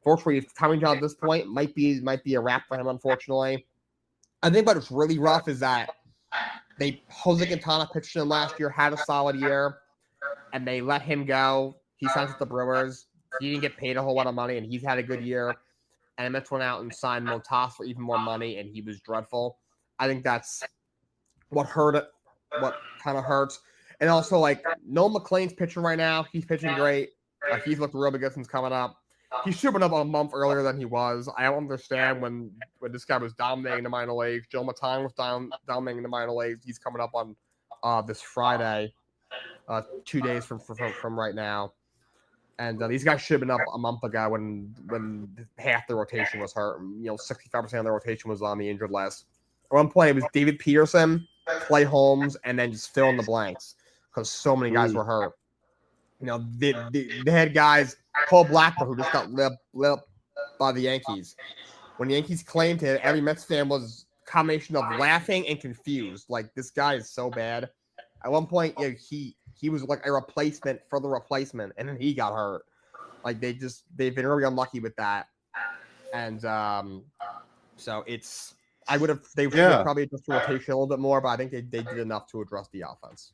Fortunately, Tommy John at this point might be a wrap for him, unfortunately. I think what's really rough is that Jose Quintana pitched him last year, had a solid year, and they let him go. He signs with the Brewers. He didn't get paid a whole lot of money, and he's had a good year. And the Mets went out and signed Montas for even more money, and he was dreadful. I think that's what hurt it, what kind of hurts. And also, like, Noel McLean's pitching right now. He's pitching great. He's looked real good since coming up. He should have been up a month earlier than he was. I don't understand when this guy was dominating the minor leagues. Joe Matine was dominating the minor leagues. He's coming up on this Friday, 2 days from right now. And these guys should have been up a month ago when half the rotation was hurt. 65% of the rotation was on the injured list. At one point, it was David Peterson, Clay Holmes, and then just fill in the blanks because so many guys were hurt. They had guys, Paul Blackburn, who just got lit up by the Yankees. When the Yankees claimed him, every Mets fan was a combination of laughing and confused. Like, this guy is so bad. At one point, he was like a replacement for the replacement, and then he got hurt. Like, they've been really unlucky with that. And so they would have probably addressed the rotation a little bit more, but I think they did enough to address the offense.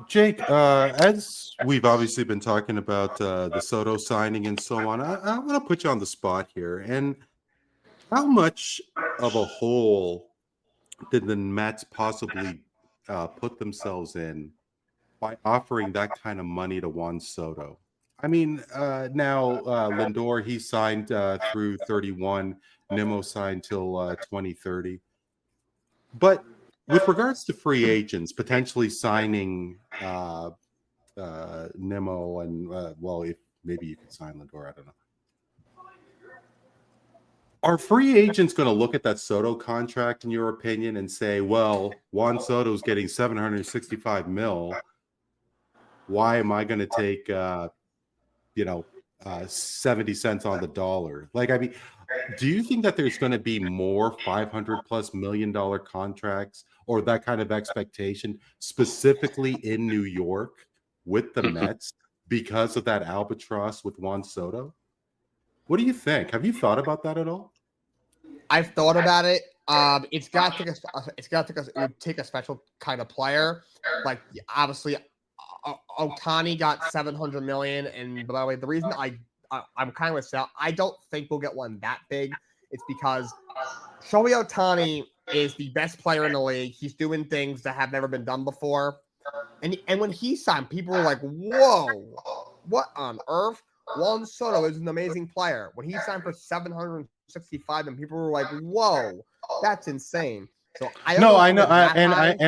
Jake, as we've obviously been talking about the Soto signing and so on, I want to put you on the spot here. And how much of a hole did the Mets possibly put themselves in by offering that kind of money to Juan Soto? I mean, now Lindor, he signed through 31. Nimmo signed till 2030. But with regards to free agents potentially signing Nimmo and, if maybe you can sign Lindor, I don't know. Are free agents going to look at that Soto contract, in your opinion, and say, well, Juan Soto's getting $765 million. Why am I going to take, 70 cents on the dollar? Like, I mean, do you think that there's going to be more $500+ million contracts or that kind of expectation specifically in New York with the Mets because of that albatross with Juan Soto? What do you think? Have you thought about that at all? I've thought about it. It's got to take a special kind of player. Like, obviously, Ohtani got $700 million, and by the way, the reason I'm kind of with Sal, I don't think we'll get one that big. It's because Shohei Ohtani is the best player in the league. He's doing things that have never been done before, and when he signed, people were like, "Whoa, what on earth?" Juan Soto is an amazing player. When he signed for $765, and people were like, "Whoa, that's insane." So I know, and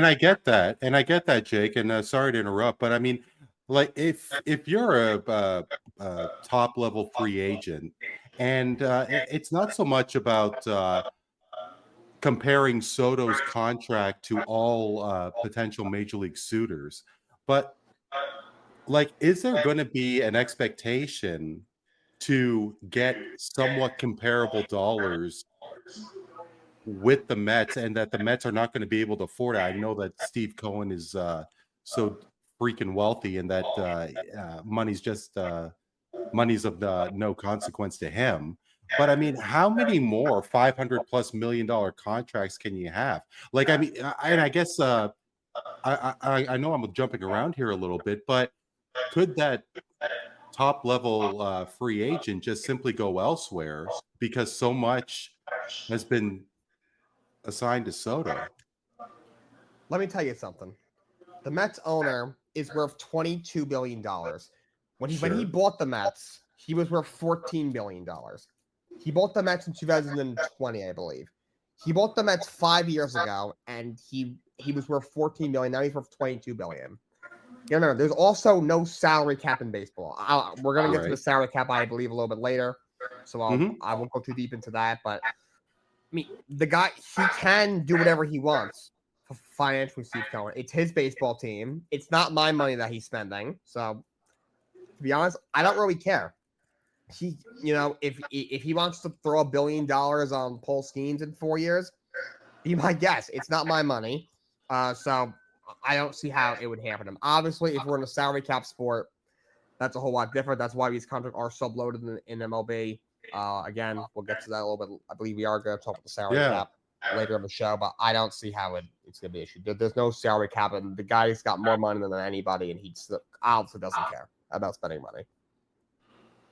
I get that, Jake. And sorry to interrupt, but I mean, like, if you're a top level free agent, and it's not so much about comparing Soto's contract to all potential major league suitors, but like, is there going to be an expectation to get somewhat comparable dollars with the Mets, and that the Mets are not going to be able to afford it? I know that Steve Cohen is so freaking wealthy, and that money's of no consequence to him. But I mean, how many more $500+ million contracts can you have? Like, I mean, and I guess I know I'm jumping around here a little bit, but could that top level free agent just simply go elsewhere because so much has been assigned to Soto? Let me tell you something. The Mets owner is worth $22 billion. When he bought the Mets, he was worth $14 billion. He bought the Mets in 2020, I believe. He bought the Mets 5 years ago, and he was worth $14 billion. Now he's worth $22 billion. Remember, there's also no salary cap in baseball. We're going to get to the salary cap, I believe, a little bit later. So I won't go too deep into that. But mean, the guy, he can do whatever he wants financially, Steve Cohen. It's his baseball team. It's not my money that he's spending. So, to be honest, I don't really care. He, if he wants to throw $1 billion on Paul Skeens in 4 years, be my guest. It's not my money. So I don't see how it would happen to him. Obviously, if we're in a salary cap sport, that's a whole lot different. That's why these contracts are subloaded in MLB. Again, we'll get to that a little bit. I believe we are going to talk about the salary cap later in the show, but I don't see how it's going to be an issue. There's no salary cap, and the guy's got more money than anybody, and he obviously doesn't care about spending money.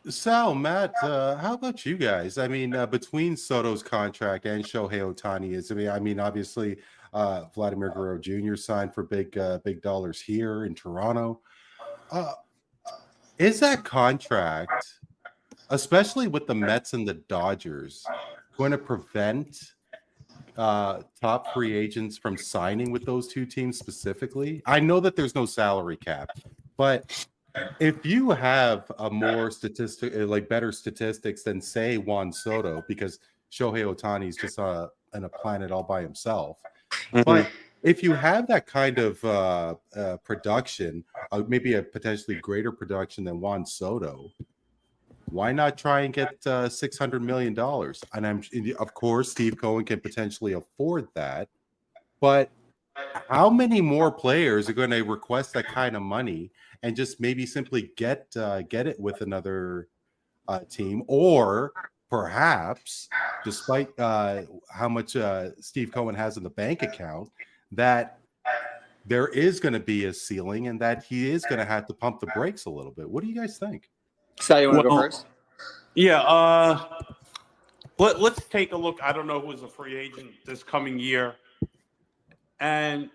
Sal, Matt, how about you guys? I mean, between Soto's contract and Shohei Ohtani's, obviously, Vladimir Guerrero Jr. signed for big dollars here in Toronto. Is that contract, especially with the Mets and the Dodgers, going to prevent top free agents from signing with those two teams specifically? I know that there's no salary cap, but if you have a more better statistics than say Juan Soto, because Shohei Ohtani is just on a planet all by himself, but if you have that kind of production, maybe a potentially greater production than Juan Soto, why not try and get $600 million? And of course, Steve Cohen can potentially afford that, but how many more players are going to request that kind of money and just maybe simply get it with another team, or perhaps, despite how much Steve Cohen has in the bank account, that there is going to be a ceiling and that he is going to have to pump the brakes a little bit. What do you guys think? Sal, you want to go first? Yeah. Let's take a look. I don't know who's a free agent this coming year. And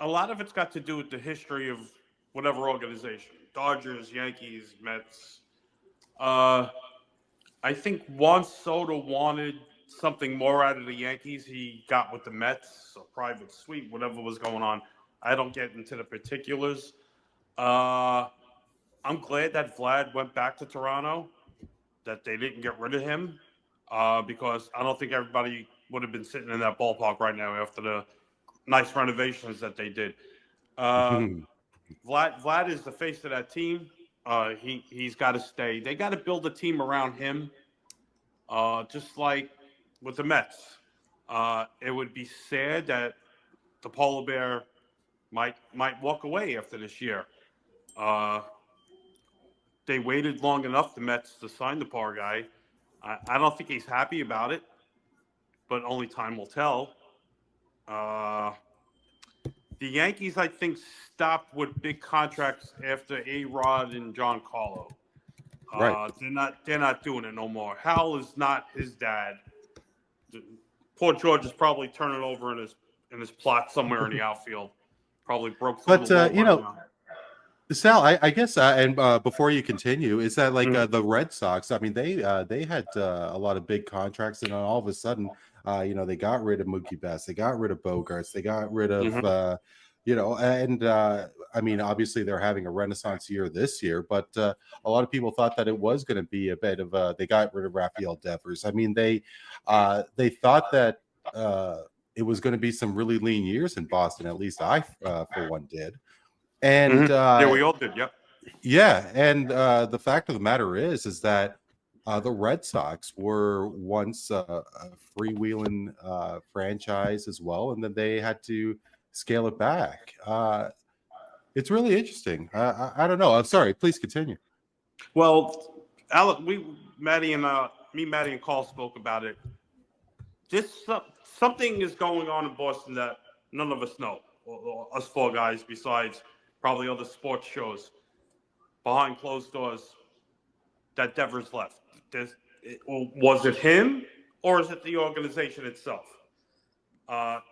a lot of it's got to do with the history of whatever organization. Dodgers, Yankees, Mets. I think Juan Soto wanted something more out of the Yankees. He got with the Mets, a private suite, whatever was going on. I don't get into the particulars. I'm glad that Vlad went back to Toronto, that they didn't get rid of him, because I don't think everybody would have been sitting in that ballpark right now after the nice renovations that they did. Vlad is the face of that team. He's got to stay. They got to build a team around him, just like with the Mets. It would be sad that the polar bear might walk away after this year. They waited long enough, the Mets, to sign the poor guy. I don't think he's happy about it, but only time will tell. The Yankees, I think, stopped with big contracts after A-Rod and John Carlo. Right. They're not doing it no more. Hal is not his dad. Poor George is probably turning over in his plot somewhere in the outfield. Probably broke through But the wall. Sal, I guess, and before you continue, is that like the Red Sox? I mean, they had a lot of big contracts, and all of a sudden, they got rid of Mookie Betts, they got rid of Bogarts, they got rid of, I mean, obviously they're having a renaissance year this year, but a lot of people thought that it was going to be a bit of they got rid of Rafael Devers. I mean, they thought that it was going to be some really lean years in Boston. At least I, for one, did. And yeah, we all did. Yep. Yeah, and the fact of the matter is that the Red Sox were once a freewheeling franchise as well, and then they had to scale it back. It's really interesting. I don't know. I'm sorry. Please continue. Well, Alec, Maddie and Carl spoke about it. Something is going on in Boston that none of us know, or us four guys, besides probably other sports shows behind closed doors, that Devers left. Was it him, or is it the organization itself?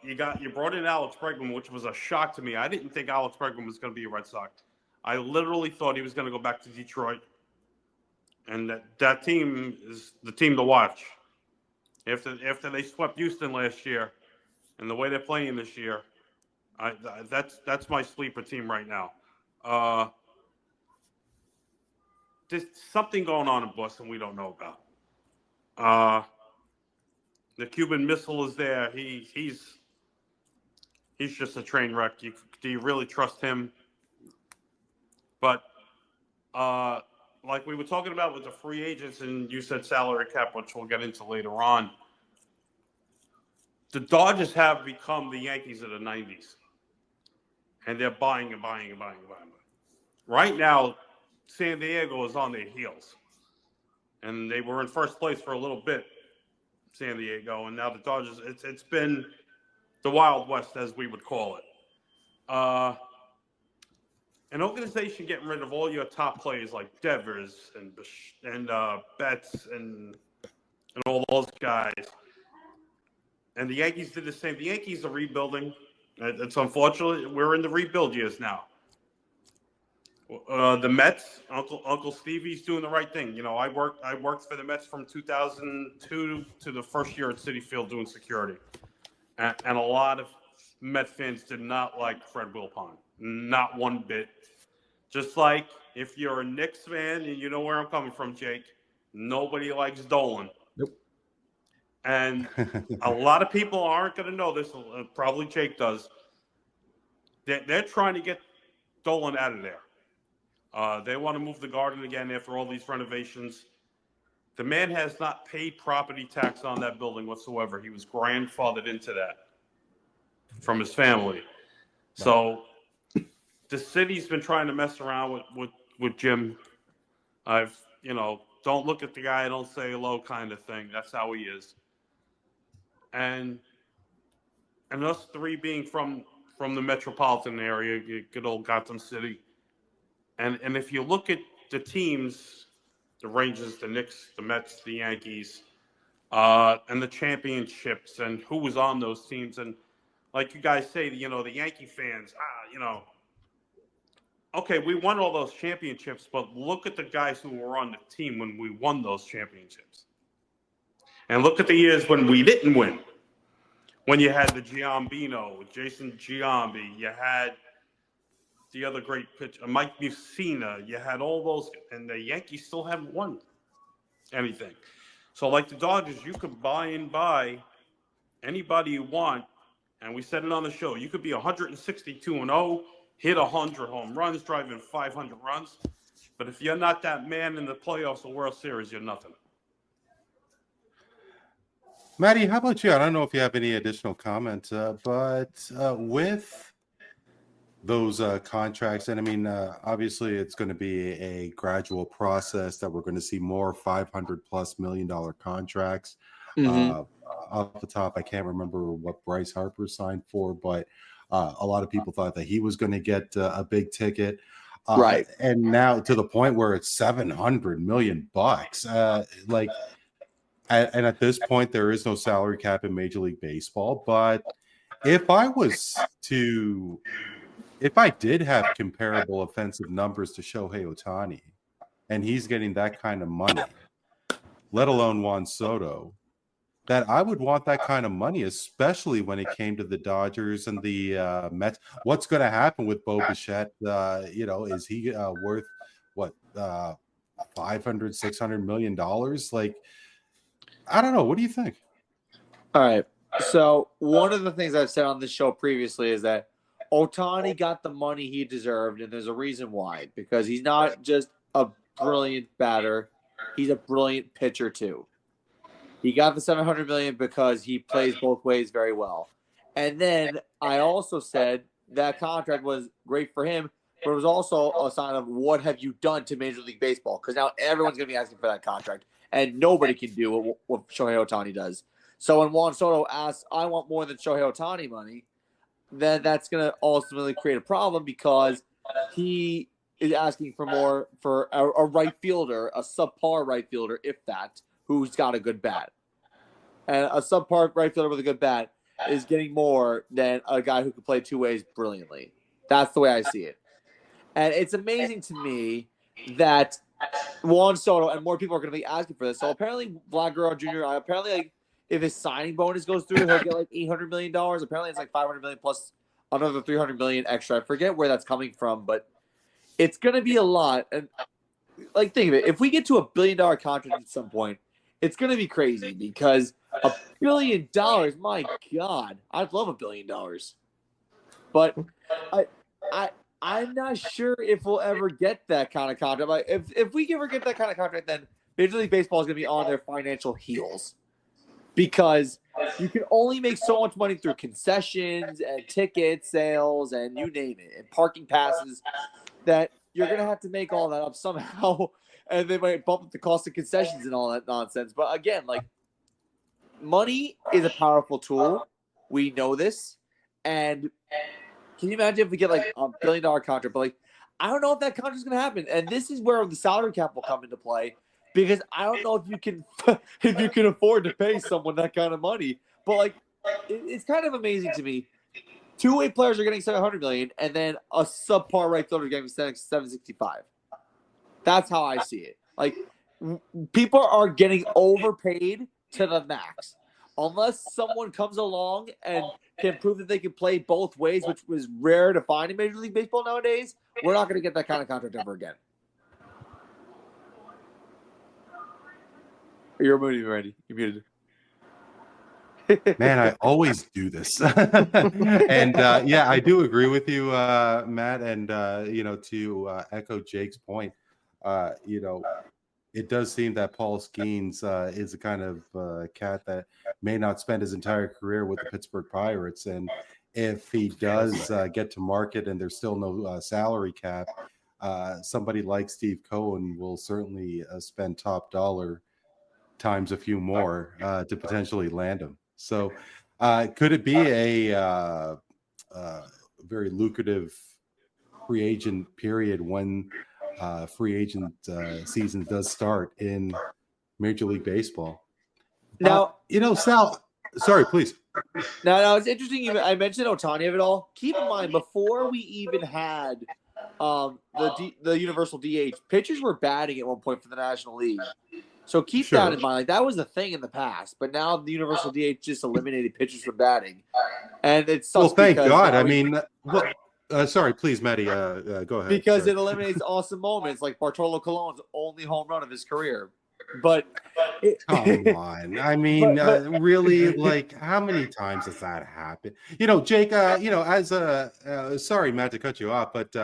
You brought in Alex Bregman, which was a shock to me. I didn't think Alex Bregman was going to be a Red Sox. I literally thought he was going to go back to Detroit, and that team is the team to watch. After they swept Houston last year, and the way they're playing this year, that's my sleeper team right now. There's something going on in Boston we don't know about. The Cuban Missile is there. He's just a train wreck. Do you really trust him? But like we were talking about with the free agents, and you said salary cap, which we'll get into later on. The Dodgers have become the Yankees of the 90s. And they're buying and buying and buying and buying. Right now, San Diego is on their heels. And they were in first place for a little bit, San Diego. And now the Dodgers, it's been the Wild West, as we would call it. An organization getting rid of all your top players like Devers and Betts and all those guys. And the Yankees did the same. The Yankees are rebuilding. It's unfortunate. We're in the rebuild years now. The Mets, Uncle Stevie's doing the right thing. You know, I worked for the Mets from 2002 to the first year at Citi Field doing security. And a lot of Met fans did not like Fred Wilpon. Not one bit. Just like if you're a Knicks fan, and you know where I'm coming from, Jake, nobody likes Dolan. Nope. And a lot of people aren't going to know this. Probably Jake does. They're trying to get Dolan out of there. They want to move the Garden again after all these renovations. The man has not paid property tax on that building whatsoever. He was grandfathered into that from his family. So the city's been trying to mess around with Jim. Don't look at the guy, don't say hello kind of thing. That's how he is. And us three being from the metropolitan area, good old Gotham City. And if you look at the teams, the Rangers, the Knicks, the Mets, the Yankees, and the championships and who was on those teams. And like you guys say, the Yankee fans, okay, we won all those championships, but look at the guys who were on the team when we won those championships. And look at the years when we didn't win. When you had the Giambino, Jason Giambi, you had the other great pitcher, Mike Mussina, you had all those, and the Yankees still haven't won anything. So like the Dodgers, you could buy anybody you want, and we said it on the show, you could be 162-0, hit 100 home runs, drive in 500 runs, but if you're not that man in the playoffs or World Series, you're nothing. Maddie, how about you? I don't know if you have any additional comments, but with those contracts, and I mean, obviously it's going to be a gradual process that we're going to see more $500+ million contracts. Off the top, I can't remember what Bryce Harper signed for, but a lot of people thought that he was going to get a big ticket. Right. And now to the point where it's $700 million. And at this point, there is no salary cap in Major League Baseball. But if I did have comparable offensive numbers to Shohei Ohtani, and he's getting that kind of money, let alone Juan Soto, that I would want that kind of money, especially when it came to the Dodgers and the Mets. What's going to happen with Bo Bichette? Is he worth what, $500, $600 million? Like, I don't know. What do you think? All right. So one of the things I've said on this show previously is that Ohtani got the money he deserved, and there's a reason why. Because he's not just a brilliant batter; he's a brilliant pitcher too. He got the $700 million because he plays both ways very well. And then I also said that contract was great for him, but it was also a sign of what have you done to Major League Baseball? Because now everyone's going to be asking for that contract, and nobody can do what Shohei Ohtani does. So when Juan Soto asks, I want more than Shohei Ohtani money, then that's going to ultimately create a problem because he is asking for more for a right fielder, a subpar right fielder, if that, who's got a good bat. And a subpar right fielder with a good bat is getting more than a guy who can play two ways brilliantly. That's the way I see it. And it's amazing to me that Juan Soto and more people are going to be asking for this. So apparently Vlad Guerrero Jr., if his signing bonus goes through, he'll get like $800 million. Apparently it's like $500 million plus another $300 million extra. I forget where that's coming from, but it's going to be a lot. And think of it. If we get to $1 billion contract at some point, it's going to be crazy because $1 billion. My God, I'd love $1 billion. But I'm not sure if we'll ever get that kind of contract. Like if we ever get that kind of contract, then Major League Baseball is going to be on their financial heels, because you can only make so much money through concessions and ticket sales and you name it, and parking passes, that you're going to have to make all that up somehow. And they might bump up the cost of concessions and all that nonsense. But again, like, money is a powerful tool. We know this. And can you imagine if we get like $1 billion contract? But like, I don't know if that contract is going to happen. And this is where the salary cap will come into play, because I don't know if you can afford to pay someone that kind of money. But like, it's kind of amazing to me. Two-way players are getting $700 million, and then a subpar right fielder getting $765. That's how I see it. Like, people are getting overpaid to the max. Unless someone comes along and can prove that they can play both ways, which was rare to find in Major League Baseball nowadays, we're not going to get that kind of contract ever again. You're muted. You're muted. Man, I always do this. And yeah, I do agree with you, Matt. And, to echo Jake's point, it does seem that Paul Skeens is a kind of cat that may not spend his entire career with the Pittsburgh Pirates. And if he does get to market and there's still no salary cap, somebody like Steve Cohen will certainly spend top dollar times a few more to potentially land him. So could it be a very lucrative free agent period when free agent season does start in Major League Baseball? Now, Sal, sorry, please. Now it's interesting. I mentioned Ohtani of it all. Keep in mind, before we even had the universal DH, pitchers were batting at one point for the National League. So keep that in mind. Like, that was a thing in the past, but now the universal DH just eliminated pitchers from batting, and it's thank God. I mean, sorry, please, Matty, go ahead. Because it eliminates awesome moments like Bartolo Colon's only home run of his career. But come on, I mean, really, like, how many times has that happened? Jake, as a sorry, Matt, to cut you off, but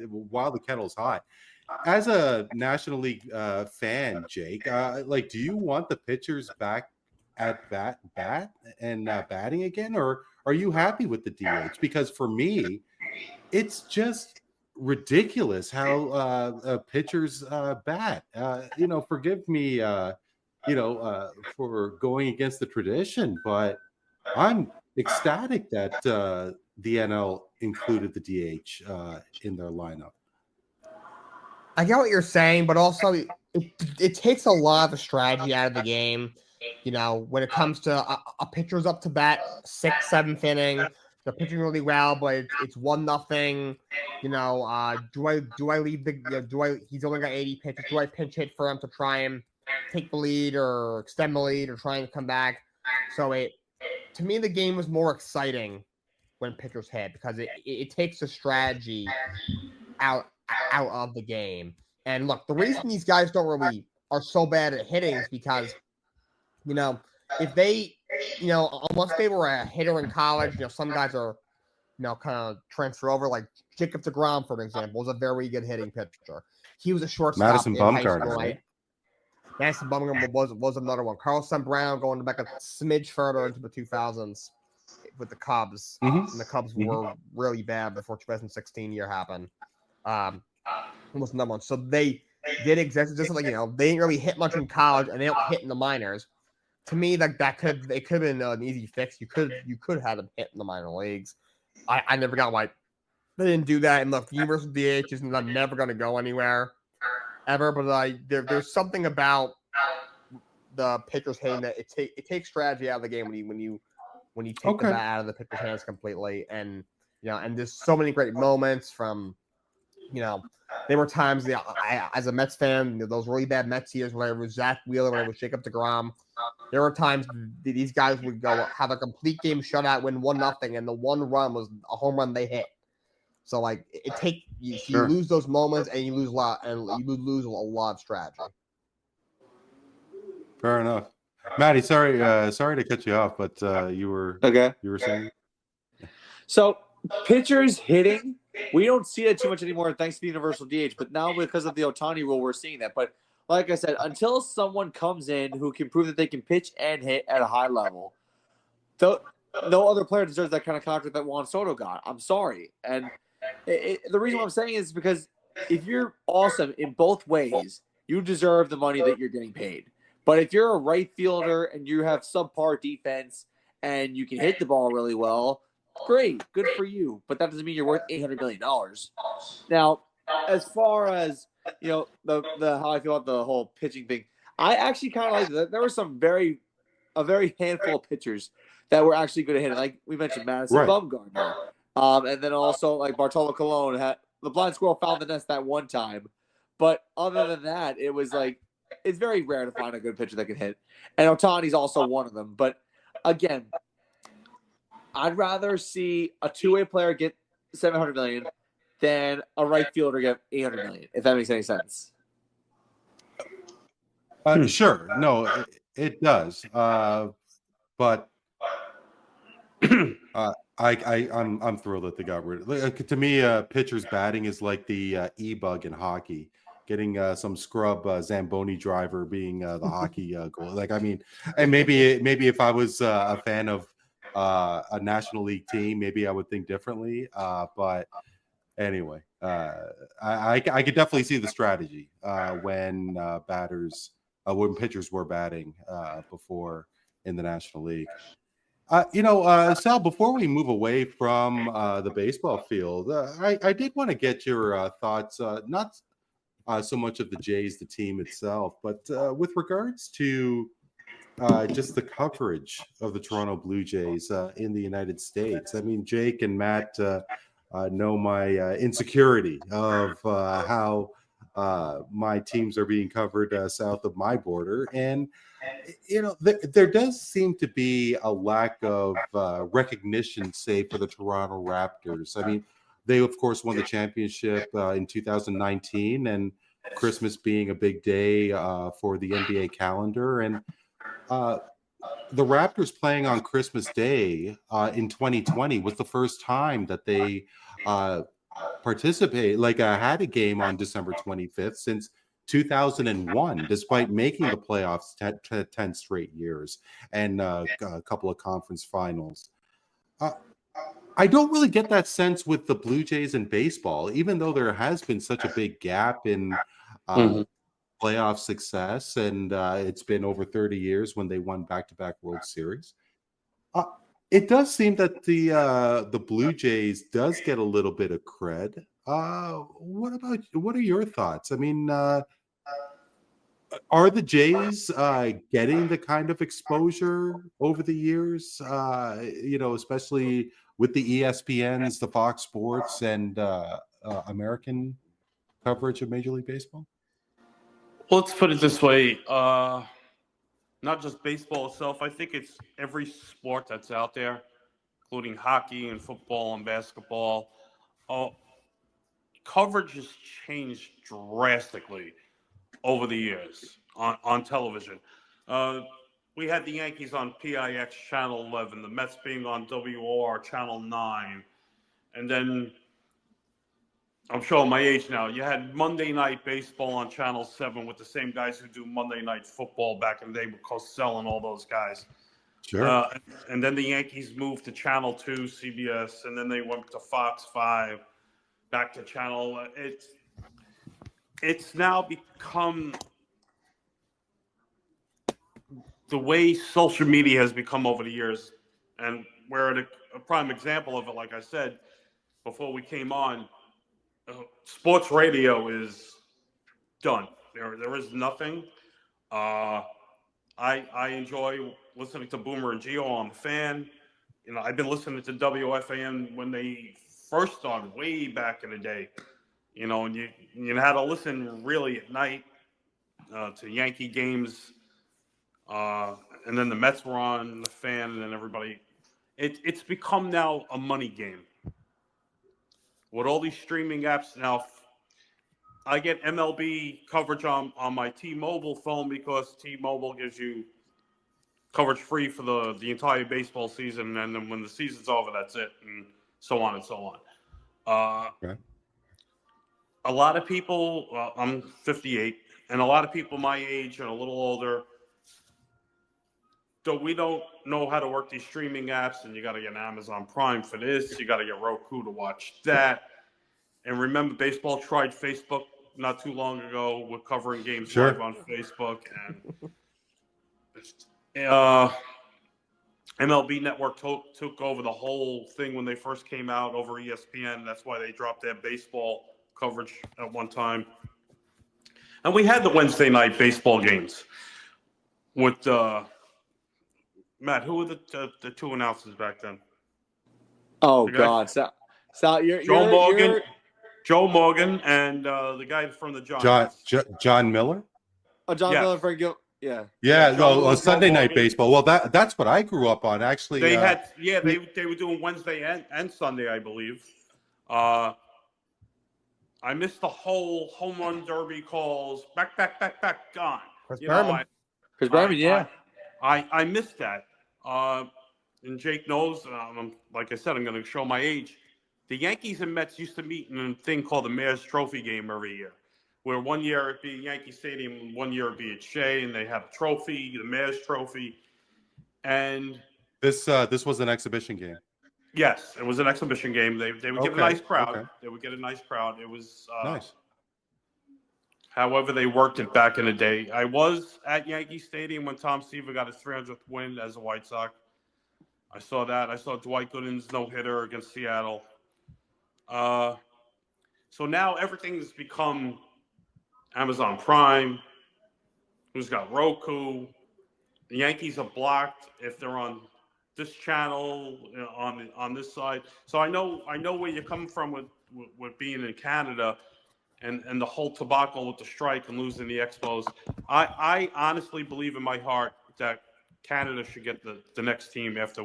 while the kettle's hot, as a National League fan, Jake, do you want the pitchers back at bat and batting again, or are you happy with the DH? Because for me, it's just ridiculous how pitchers bat. Forgive me, for going against the tradition, but I'm ecstatic that the NL included the DH in their lineup. I get what you're saying, but also it takes a lot of the strategy out of the game. When it comes to a pitcher's up to bat 6th, 7th inning, they're pitching really well, but it's 1-0. Do I leave he's only got 80 pitches. Do I pinch hit for him to try and take the lead or extend the lead or trying to come back? So to me, the game was more exciting when pitchers hit, because it takes the strategy out of the game. And look, the reason these guys are so bad at hitting is because, if they, unless they were a hitter in college, some guys are, kind of transfer over. Like Jacob deGrom, for example, was a very good hitting pitcher. He was a shortstop Madison in high Bumgarner, school, right? Madison Bumgarner was another one. Carlson Brown going back a smidge further into the 2000s with the Cubs. Mm-hmm. And the Cubs were really bad before 2016 year happened. Was another one. So they did exist. Just like, they didn't really hit much in college, and they don't hit in the minors. To me, it could have been an easy fix. You could have them hit in the minor leagues. I never got why they didn't do that. And look, the universal DH is never going to go anywhere ever. But there's something about the pitcher's hitting that it takes strategy out of the game when you take the bat out of the pitcher's hands completely. And and there's so many great moments from. There were times as a Mets fan, those really bad Mets years, whether it was Zach Wheeler, whether it was Jacob deGrom, there were times these guys would go have a complete game shutout, win 1-0, and the one run was a home run they hit. So you lose those moments, and you lose a lot of strategy. Fair enough. Maddie, sorry to cut you off, but you were saying. So pitchers hitting, we don't see that too much anymore thanks to the universal DH. But now because of the Ohtani rule, we're seeing that. But like I said, until someone comes in who can prove that they can pitch and hit at a high level, no other player deserves that kind of contract that Juan Soto got. I'm sorry. And the reason why I'm saying is because if you're awesome in both ways, you deserve the money that you're getting paid. But if you're a right fielder and you have subpar defense and you can hit the ball really well, great, good for you. But that doesn't mean you're worth $800 million. Now, as far as the how I feel about the whole pitching thing, I actually kind of like that. There were a very handful of pitchers that were actually good at hitting. Like we mentioned, Madison Bumgarner, and then also like Bartolo Colon had the blind squirrel found the nest that one time. But other than that, it was like it's very rare to find a good pitcher that can hit. And Ohtani's also one of them. But again, I'd rather see a two-way player get $700 million than a right fielder get $800 million, if that makes any sense. Sure. No, it does. But I'm thrilled that they got rid of it. To me, pitcher's batting is like the e-bug in hockey. Getting some scrub Zamboni driver being the hockey goal. Like, I mean, and maybe if I was a fan of a National League team, maybe I would think differently. But anyway, I could definitely see the strategy when pitchers were batting before in the National League. Sal, before we move away from the baseball field, I did want to get your thoughts, not so much of the Jays, the team itself, but with regards to just the coverage of the Toronto Blue Jays in the United States. I mean, Jake and Matt know my insecurity of how my teams are being covered south of my border. And, there does seem to be a lack of recognition, say, for the Toronto Raptors. I mean, they, of course, won the championship in 2019, and Christmas being a big day for the NBA calendar. And the Raptors playing on Christmas Day in 2020 was the first time that they had a game on December 25th since 2001, despite making the playoffs 10 straight years and a couple of conference finals. I don't really get that sense with the Blue Jays in baseball, even though there has been such a big gap in playoff success, and it's been over 30 years when they won back-to-back World Series. It does seem that the Blue Jays does get a little bit of cred. What are your thoughts? I mean, are the Jays getting the kind of exposure over the years? Especially with the ESPNs, the Fox Sports, and American coverage of Major League Baseball? Let's put it this way. Not just baseball itself. I think it's every sport that's out there, including hockey and football and basketball. Coverage has changed drastically over the years on television. We had the Yankees on PIX Channel 11, the Mets being on WOR Channel 9, and then I'm showing my age now. You had Monday Night Baseball on Channel 7 with the same guys who do Monday Night Football back in the day with Cosell and all those guys. Sure. And then the Yankees moved to Channel 2, CBS, and then they went to Fox 5, back to Channel. It's now become the way social media has become over the years. And we're at a prime example of it, like I said, before we came on. Sports radio is done. There is nothing. I enjoy listening to Boomer and Gio on the Fan. I've been listening to WFAN when they first started, way back in the day. And you had to listen really at night to Yankee games, and then the Mets were on the Fan, and then everybody. It's become now a money game. With all these streaming apps now, I get MLB coverage on my T-Mobile phone because T-Mobile gives you coverage free for the entire baseball season, and then when the season's over, that's it, and so on and so on. Okay. A lot of people, I'm 58, and a lot of people my age and a little older, so we don't know how to work these streaming apps, and you got to get an Amazon Prime for this, you got to get Roku to watch that. And remember, baseball tried Facebook not too long ago with covering games Sure. live on Facebook, and MLB Network took over the whole thing when they first came out over ESPN. That's why they dropped their baseball coverage at one time. And we had the Wednesday night baseball games with Matt. Who were the two announcers back then? Oh The guy- God, Sal, Joe Morgan, and the guy from the Giants. John Miller. John Yes. Miller, Frank Gill. Yeah. Yeah, John Miller, Sunday Joe night Morgan. baseball. Well, that's what I grew up on. Actually, They were doing Wednesday and Sunday, I believe. I missed the whole home run derby calls. Back, gone. Chris You Berman. know, Chris Berman, yeah. I missed that. And Jake knows. Like I said, I'm going to show my age. The Yankees and Mets used to meet in a thing called the Mayor's Trophy game every year, where one year it'd be Yankee Stadium, and one year it'd be at Shea, and they have a trophy, the Mayor's Trophy. And this was an exhibition game. yes, it was an exhibition game. They would get a Okay, nice crowd. okay. They would get a nice crowd. It was Nice. however they worked it back in the day. I was at Yankee Stadium when Tom Seaver got his 300th win as a White Sox. I saw that. I saw Dwight Gooden's no-hitter against Seattle. So now everything's become Amazon Prime. Who's got Roku? The Yankees are blocked if they're on this channel, on this side. So I know where you're coming from with being in Canada and the whole debacle with the strike and losing the Expos. I honestly believe in my heart that Canada should get the next team after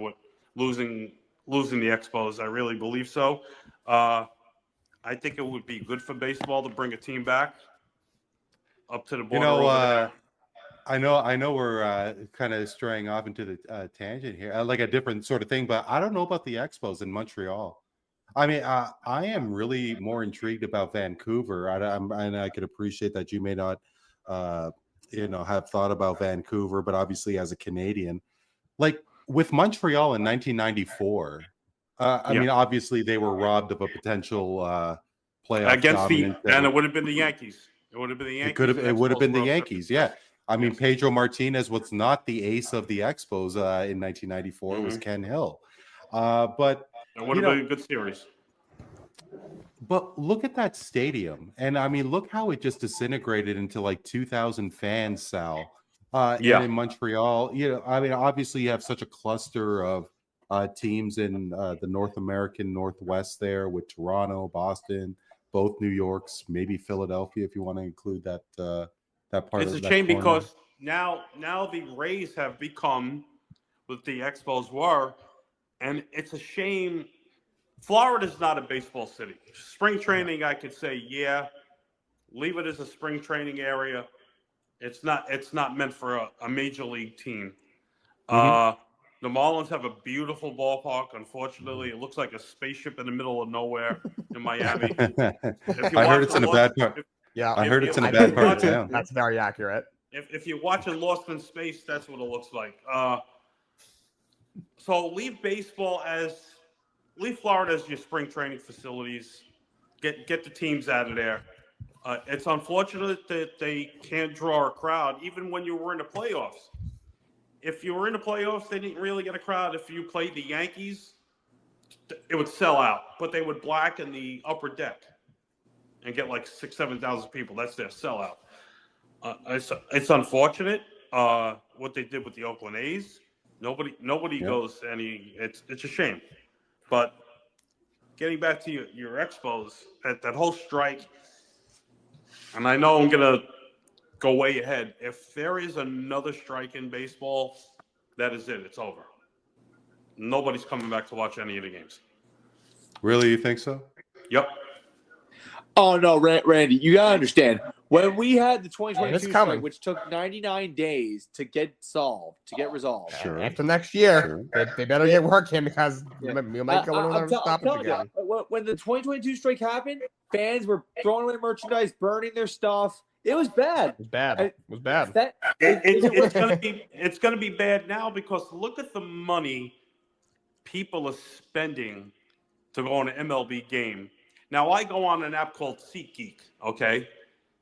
losing the Expos. I really believe so. I think it would be good for baseball to bring a team back up to the border. I know we're kind of straying off into the tangent here, like a different sort of thing, but I don't know about the Expos in Montreal. I mean, I am really more intrigued about Vancouver, and I could appreciate that you may not, have thought about Vancouver, but obviously as a Canadian, like with Montreal in 1994. I mean, obviously they were robbed of a potential playoff against dominance, and it would have been the Yankees. It would have been the Yankees. It would have been the Expos Yankees. Yeah. I mean, Pedro Martinez was not the ace of the Expos in 1994. It was Ken Hill. But it would have been a good series. But look at that stadium. And I mean, look how it just disintegrated into like 2,000 fans, Sal. And in Montreal, I mean, obviously you have such a cluster of teams in the North American Northwest there with Toronto, Boston, both New Yorks, maybe Philadelphia, if you want to include that part. It's a shame because now the Rays have become what the Expos were, and it's a shame. Florida's not a baseball city. Spring training, I could say, leave it as a spring training area. It's not meant for a major league team. The Marlins have a beautiful ballpark. Unfortunately, it looks like a spaceship in the middle of nowhere in Miami. I heard it's in a bad part. I heard it's in a bad part of town. That's very accurate. If you're watching Lost in Space, that's what it looks like. So leave Florida as your spring training facilities. Get the teams out of there. It's unfortunate that they can't draw a crowd, even when you were in the playoffs. If you were in the playoffs, they didn't really get a crowd. If you played the Yankees, it would sell out, but they would blacken the upper deck and get like 7,000 people. That's their sellout. It's unfortunate what they did with the Oakland A's. Nobody goes to any. It's a shame. But getting back to your Expos, that whole strike, and I know I'm gonna go way ahead. If there is another strike in baseball, that is it. It's over. Nobody's coming back to watch any of the games. Really, you think so? Yep. Oh no, Randy, you gotta understand. When we had the 2022 It's coming. strike, which took 99 days to get resolved. Sure. After next year, Sure. they better get working because Yeah. we might go another I'm stoppage telling again. you, when the 2022 strike happened, fans were throwing away merchandise, burning their stuff. It was bad. It was bad. I- It was bad. It's gonna be bad now because look at the money people are spending to go on an MLB game. Now I go on an app called SeatGeek. Okay,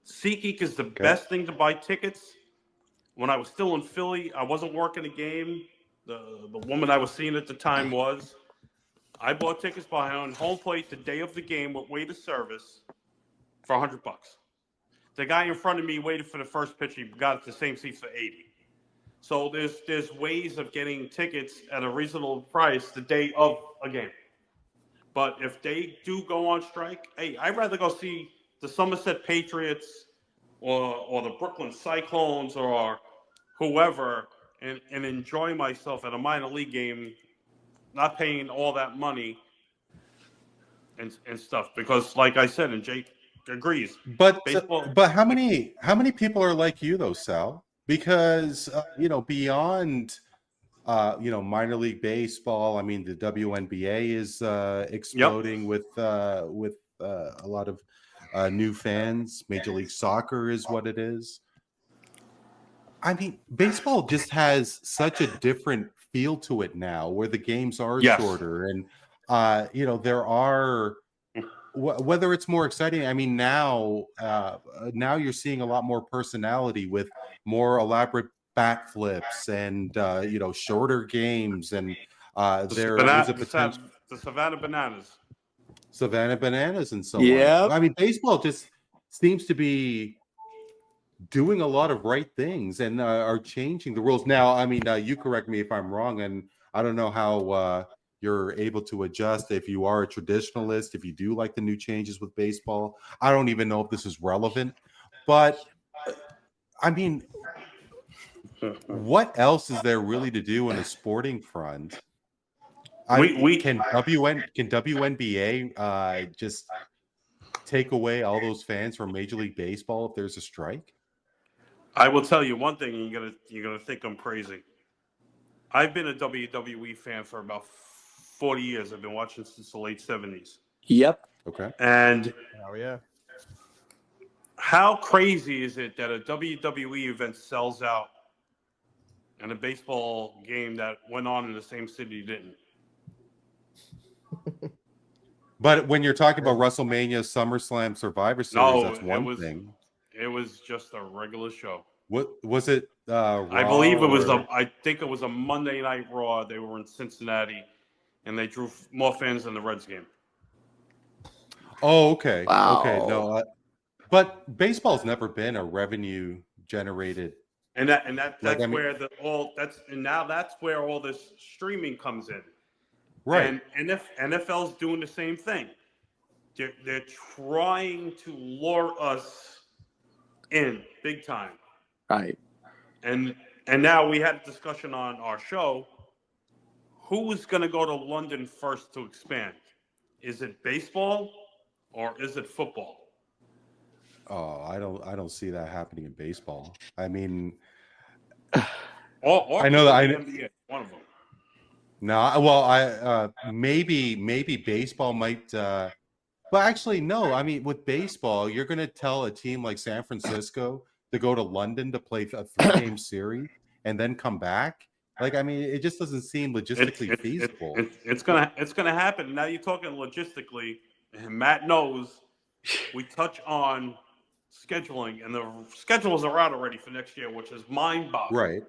SeatGeek is the best thing to buy tickets. When I was still in Philly, I wasn't working a game. The woman I was seeing at the time was. I bought tickets behind home plate the day of the game with wait of service for $100. The guy in front of me waited for the first pitch. He got the same seat for $80. So there's ways of getting tickets at a reasonable price the day of a game. But if they do go on strike, hey, I'd rather go see the Somerset Patriots or the Brooklyn Cyclones or whoever and enjoy myself at a minor league game, not paying all that money and stuff. Because like I said, and Jake agrees. But Baseball- how many people are like you though, Sal? Because beyond minor league baseball, I mean the WNBA is exploding with a lot of new fans. Major League Soccer is what it is. I mean, baseball just has such a different feel to it now, where the games are shorter, and there are. Whether it's more exciting, I mean, now you're seeing a lot more personality with more elaborate bat flips and shorter games, and there is a potential the Savannah Bananas and so Yep. on. I mean, baseball just seems to be doing a lot of right things and are changing the rules. Now, I mean, you correct me if I'm wrong, and I don't know how you're able to adjust if you are a traditionalist, if you do like the new changes with baseball. I don't even know if this is relevant, but I mean, what else is there really to do in a sporting front? Can WNBA just take away all those fans from Major League Baseball if there's a strike? I will tell you one thing, and you're gonna think I'm crazy. I've been a WWE fan for about 40 years. I've been watching since the late 70s. Yep. Okay. And Oh yeah. how crazy is it that a WWE event sells out and a baseball game that went on in the same city didn't? But when you're talking about WrestleMania, SummerSlam, Survivor Series, that's one thing. It was just a regular show. What was it? I believe it was I think it was a Monday Night Raw. They were in Cincinnati, and they drew more fans than the Reds game. Oh, okay. Wow. Okay. No, but baseball's never been a revenue generated. And that's where that's where all this streaming comes in. Right. And NFL's doing the same thing. They're trying to lure us in big time. Right. And now we had a discussion on our show. Who's going to go to London first to expand? Is it baseball or is it football? Oh, I don't see that happening in baseball. I mean, or I know that I NBA, one of them. No, well, maybe baseball might, but actually, no. I mean, with baseball, you're going to tell a team like San Francisco to go to London to play a 3-game series and then come back. Like, I mean, it just doesn't seem logistically feasible. It's gonna happen. Now you're talking logistically, and Matt knows we touch on scheduling, and the schedules are out already for next year, which is mind-boggling.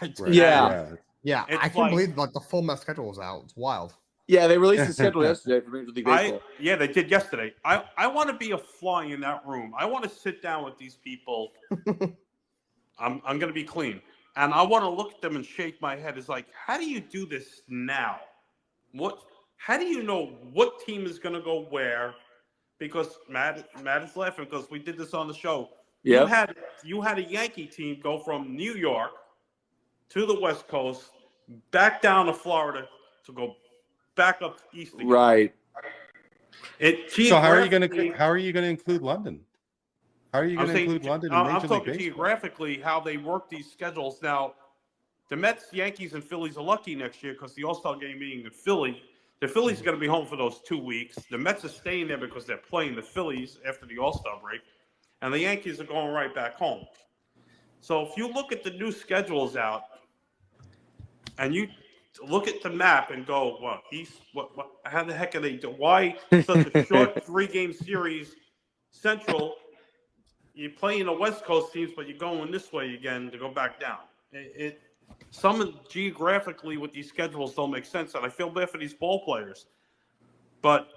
Right. Yeah. Yeah, It's I can't like- believe like the full match schedule is out. It's wild. Yeah, they released the schedule yesterday for Major League Baseball. Yeah, they did yesterday. I want to be a fly in that room. I want to sit down with these people. I'm going to be clean. And I want to look at them and shake my head. It's like, how do you do this now? How do you know what team is going to go where? Because Matt is laughing because we did this on the show. Yep. You had a Yankee team go from New York to the West Coast, back down to Florida to go back up east again. Right. So how are you going to include London? How are you going to include London in Major League talking Baseball? geographically how they work these schedules. Now, the Mets, Yankees, and Phillies are lucky next year because the All-Star game being in Philly. The Phillies are going to be home for those 2 weeks. The Mets are staying there because they're playing the Phillies after the All-Star break. And the Yankees are going right back home. So if you look at the new schedules out and you look at the map and go, well, how the heck are they doing? Why such a short 3-game series central? You're playing the West Coast teams, but you're going this way again to go back down. Geographically with these schedules don't make sense, and I feel bad for these ball players. But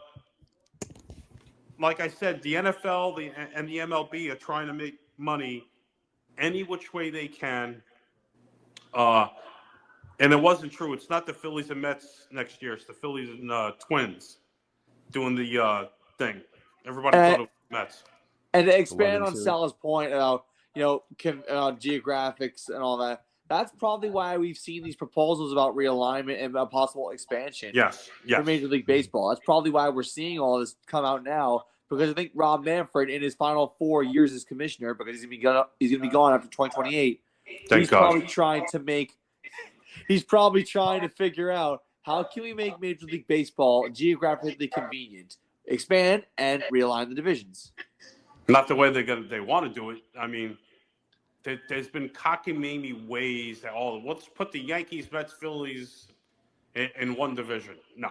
like I said, the NFL and the MLB are trying to make money any which way they can. And it wasn't true. It's not the Phillies and Mets next year. It's the Phillies and Twins doing the thing. Everybody thought it was Mets. And to expand on Sal's point about, geographics and all that, that's probably why we've seen these proposals about realignment and a possible expansion for Major League Baseball. That's probably why we're seeing all this come out now, because I think Rob Manfred, in his final 4 years as commissioner, because he's going to be gone after 2028, he's probably trying to figure out how can we make Major League Baseball geographically convenient, expand, and realign the divisions. Not the way they want to do it. I mean, there's been cockamamie ways that let's put the Yankees, Mets, Phillies in one division. No,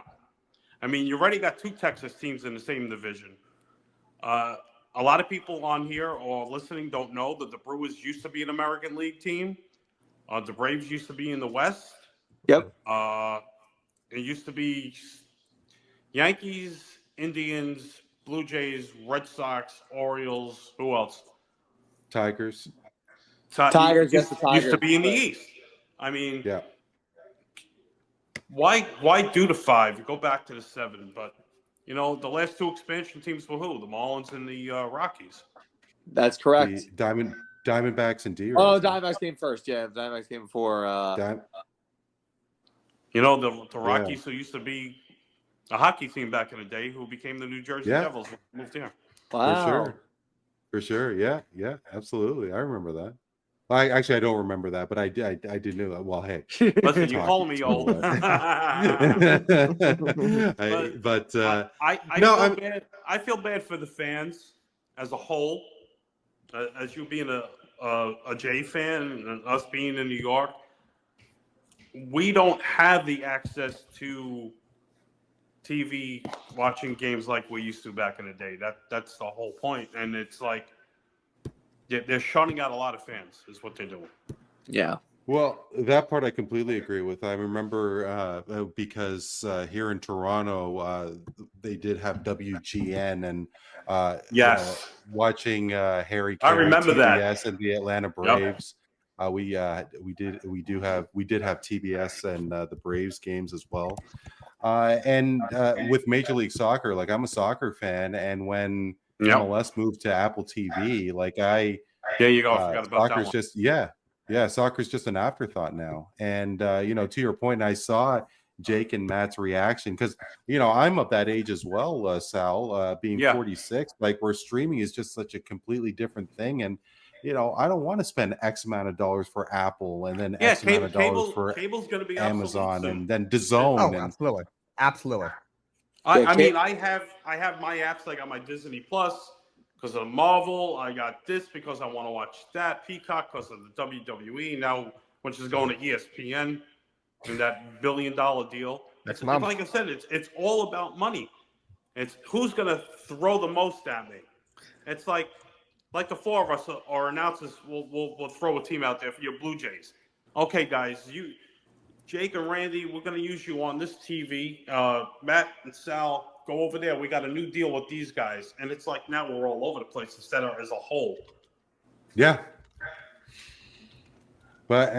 I mean you already got 2 Texas teams in the same division. A lot of people on here or listening don't know that the Brewers used to be an American League team. The Braves used to be in the West. Yep. It used to be Yankees, Indians, Blue Jays, Red Sox, Orioles. Who else? Tigers. Tigers. Used to be in the East. I mean, why do the 5? Go back to the 7. But the last 2 expansion teams were who? The Marlins and the Rockies. That's correct. The Diamondbacks and D-Rays. Oh, Diamondbacks came first. Yeah, the Diamondbacks came before. The Rockies who used to be a hockey team back in the day, who became the New Jersey Devils, moved here. Wow. For sure. Yeah, absolutely. I remember that. I don't remember that, but I did know that. Well, hey, listen, you call me old. I feel bad for the fans as a whole, as you being a Jay fan and us being in New York. We don't have the access to TV watching games like we used to back in the day. That's the whole point. And it's like they're shutting out a lot of fans is what they're doing. Yeah. Well, that part I completely agree with. I remember because here in Toronto, they did have WGN and watching Harry Carey, I remember TBS that. And the Atlanta Braves. We did have TBS and the Braves games as well. And with Major League Soccer, like I'm a soccer fan, and when MLS moved to Apple TV, there you go. I forgot about soccer's that one. Soccer's just an afterthought now. And to your point, I saw Jake and Matt's reaction because I'm of that age as well, Sal, being 46. Like where streaming is just such a completely different thing, and I don't want to spend X amount of dollars for Apple and then X amount of dollars for cable's going to be Amazon and then DAZN. Oh, absolutely. I mean, I have my apps. I got my Disney Plus because of Marvel. I got this because I want to watch that. Peacock because of the WWE now, which is going to ESPN and that $1 billion deal. Like I said, it's all about money. It's who's going to throw the most at me. It's like the 4 of us or announcers will throw a team out there for your Blue Jays. Okay, guys, Jake and Randy, we're going to use you on this TV. Matt and Sal, go over there. We got a new deal with these guys. And it's like now we're all over the place instead of as a whole. Yeah. But,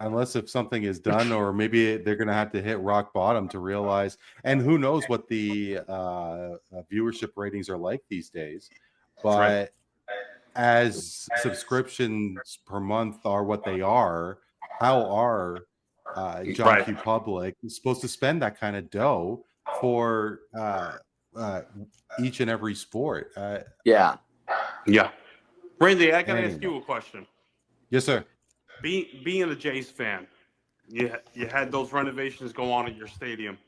unless if something is done or maybe they're going to have to hit rock bottom to realize, and who knows what the viewership ratings are like these days. But as subscriptions per month are what they are, how are John Q. Public supposed to spend that kind of dough for each and every sport. Yeah. Yeah. Randy, I got to ask Anyway. you a question. Yes, sir. Being a Jays fan, you had those renovations go on at your stadium.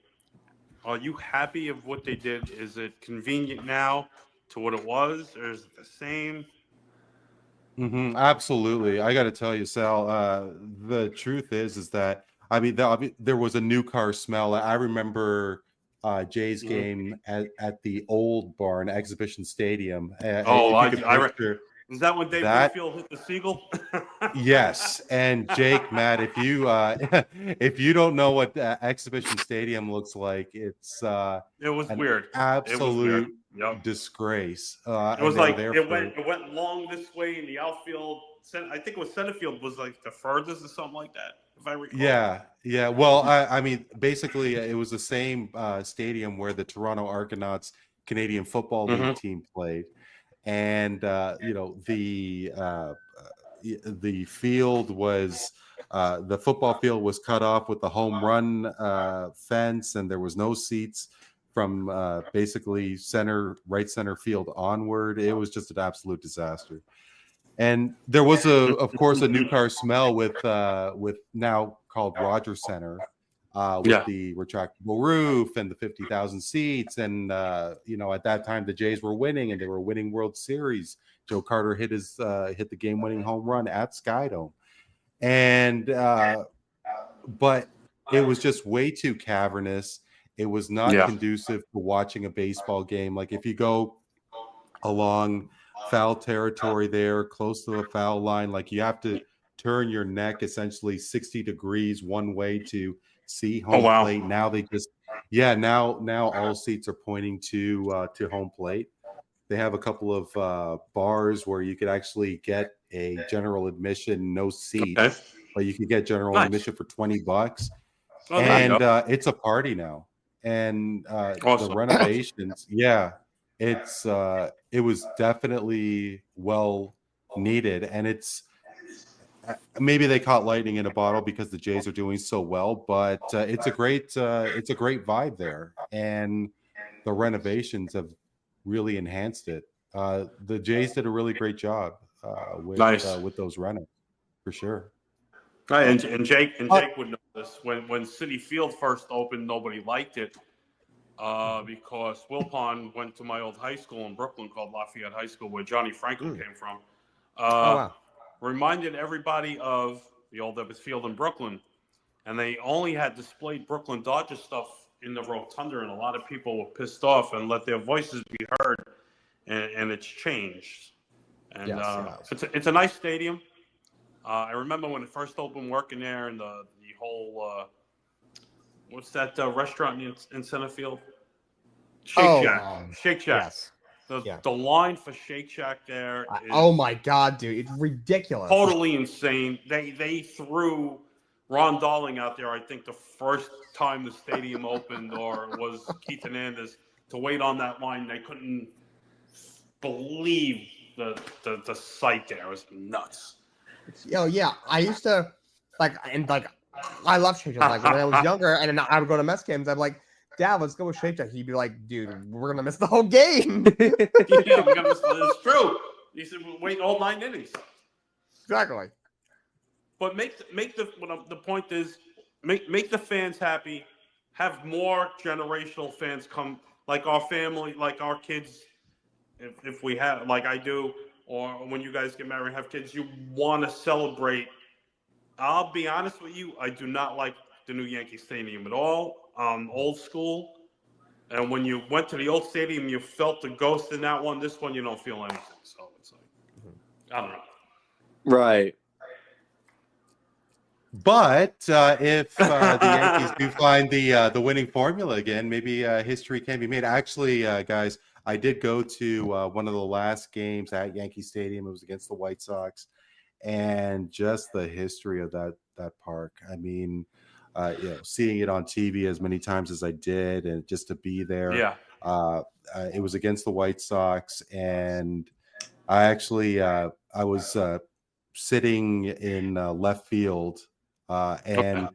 Are you happy of what they did? Is it convenient now to what it was, or is it the same? Absolutely. I got to tell you, Sal, the truth is that, I mean, there was a new car smell. I remember Jay's game at the old barn, Exhibition Stadium. Oh, If you could picture is that when Dave that. Winfield hit the Seagull? Yes, and Jake, Matt, if you if you don't know what Exhibition Stadium looks like, it's It was an weird. absolute Yep. disgrace. It And was they were like there it went long this way in the outfield. I think it was center field was like the furthest or something like that, if I recall. Yeah. Well, I mean, basically, it was the same stadium where the Toronto Argonauts Canadian Football League team played, and the field was the football field was cut off with the home run fence, and there was no seats from basically right center field onward. It was just an absolute disaster. And there was of course a new car smell with now called Rogers Center, with the retractable roof and the 50,000 seats. And at that time the Jays were winning, and they were winning World Series. Joe Carter hit the game-winning home run at Skydome, and but it was just way too cavernous. It was not conducive to watching a baseball game. Like if you go along foul territory there, close to the foul line, like you have to turn your neck essentially 60 degrees one way to see home plate. Now they just now all seats are pointing to home plate. They have a couple of bars where you could actually get a general admission, no seat, but you can get general admission for $20. And it's a party now. And the renovations, it was definitely well needed. And it's maybe they caught lightning in a bottle because the Jays are doing so well, but it's a great vibe there, and the renovations have really enhanced it. The Jays did a really great job with those renos, for sure. Right, and Jake would know this. When Citi Field first opened, nobody liked it because Wilpon went to my old high school in Brooklyn called Lafayette High School, where Johnny Franklin came from. Reminded everybody of the old Ebbets Field in Brooklyn, and they only had displayed Brooklyn Dodger stuff in the rotunda, and a lot of people were pissed off and let their voices be heard, and it's changed. And it's a nice stadium. I remember when it first opened, working there, and the whole what's that restaurant in center field? Shake Shack. Shake Shack. Yes. The line for Shake Shack there is oh my god, dude, it's ridiculous. Totally insane. They threw Ron Darling out there, I think the first time the stadium opened, or it was Keith Hernandez, to wait on that line. They couldn't believe the sight there. It was nuts. Yeah, I used to I love Shake Shack. Like when I was younger and I would go to Mets games, I'd be like, Dad, let's go with Shake Shack. He'd be like, dude, we're gonna miss the whole game. Yeah, we're gonna miss it's true. He said we're waiting all 9 innings. Exactly. But the point is make the fans happy. Have more generational fans come, like our family, like our kids. If we have, like I do, or when you guys get married and have kids, you want to celebrate. I'll be honest with you, I do not like the new Yankee Stadium at all. Old school. And when you went to the old stadium, you felt the ghost in that one. This one, you don't feel anything. So it's like, I don't know. Right. But if the Yankees do find the winning formula again, maybe history can be made. Actually, guys, I did go to one of the last games at Yankee Stadium. It was against the White Sox, and just the history of that park. I mean, seeing it on TV as many times as I did, and just to be there. Yeah. It was against the White Sox, and I actually I was sitting in left field, and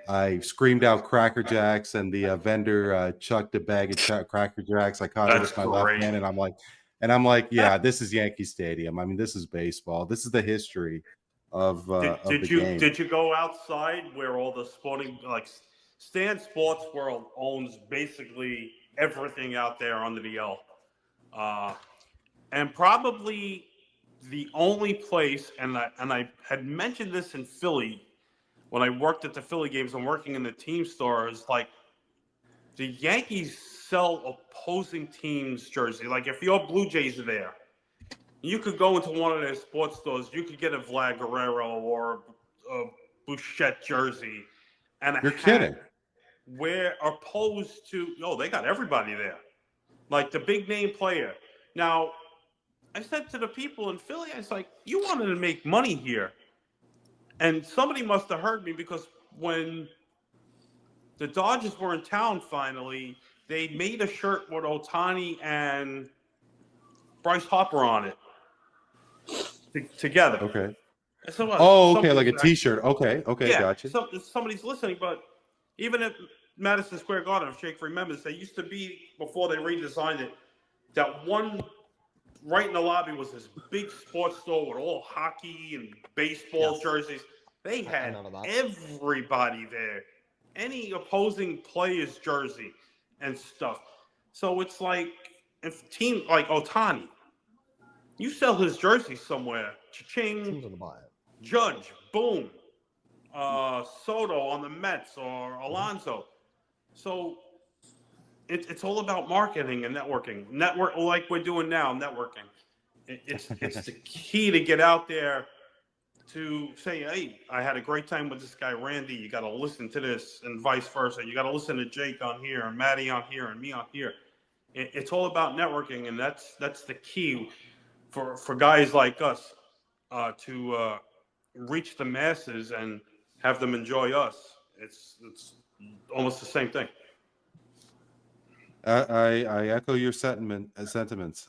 I screamed out Cracker Jacks, and the vendor chucked a bag of Cracker Jacks. I caught it That's with my left great. hand, and I'm like, yeah, this is Yankee Stadium. I mean, this is baseball. This is the history of the game. Did you go outside where all the sporting, like Stan Sports World owns basically everything out there under the L, and probably the only place, and I had mentioned this in Philly when I worked at the Philly games and working in the team stores, like the Yankees sell opposing teams' jersey. Like if your Blue Jays are there, you could go into one of their sports stores. You could get a Vlad Guerrero or a Bichette jersey, and You're kidding. Where opposed to they got everybody there, like the big name player. Now, I said to the people in Philly, I was like, "You wanted to make money here." And somebody must have heard me, because when the Dodgers were in town finally, they made a shirt with Ohtani and Bryce Harper on it together. Okay. So, okay, like a T-shirt. Okay, yeah, gotcha. So somebody's listening, but even at Madison Square Garden, if Jake remembers, they used to be, before they redesigned it, that one right in the lobby was this big sports store with all hockey and baseball jerseys. They had everybody there, any opposing player's jersey and stuff. So it's like, if team like Ohtani, you sell his jersey somewhere, cha-ching, Judge, boom, Soto on the Mets or Alonso. So it's all about marketing and networking. Network like we're doing now, networking. It's the key to get out there to say, hey, I had a great time with this guy, Randy. You got to listen to this, and vice versa. You got to listen to Jake on here, and Maddie on here, and me on here. It's all about networking, and that's the key for guys like us to reach the masses and have them enjoy us. It's almost the same thing. I echo your sentiments.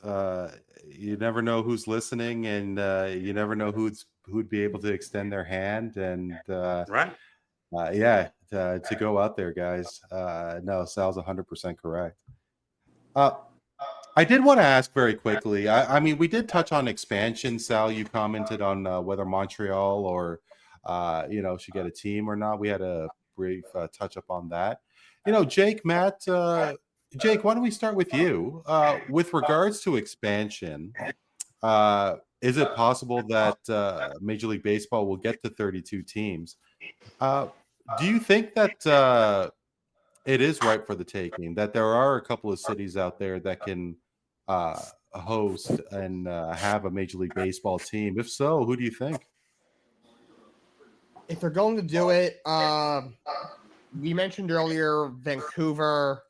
You never know who's listening, and you never know who'd be able to extend their hand. And right, to go out there, guys. No, Sal's 100% correct. I did want to ask very quickly. I mean, we did touch on expansion. Sal, you commented on whether Montreal or should get a team or not. We had a brief touch up on that. Jake, Matt. Jake, why don't we start with you? With regards to expansion, is it possible that Major League Baseball will get to 32 teams? Do you think that it is ripe for the taking, that there are a couple of cities out there that can host and have a Major League Baseball team? If so, who do you think? If they're going to do it, we mentioned earlier Vancouver.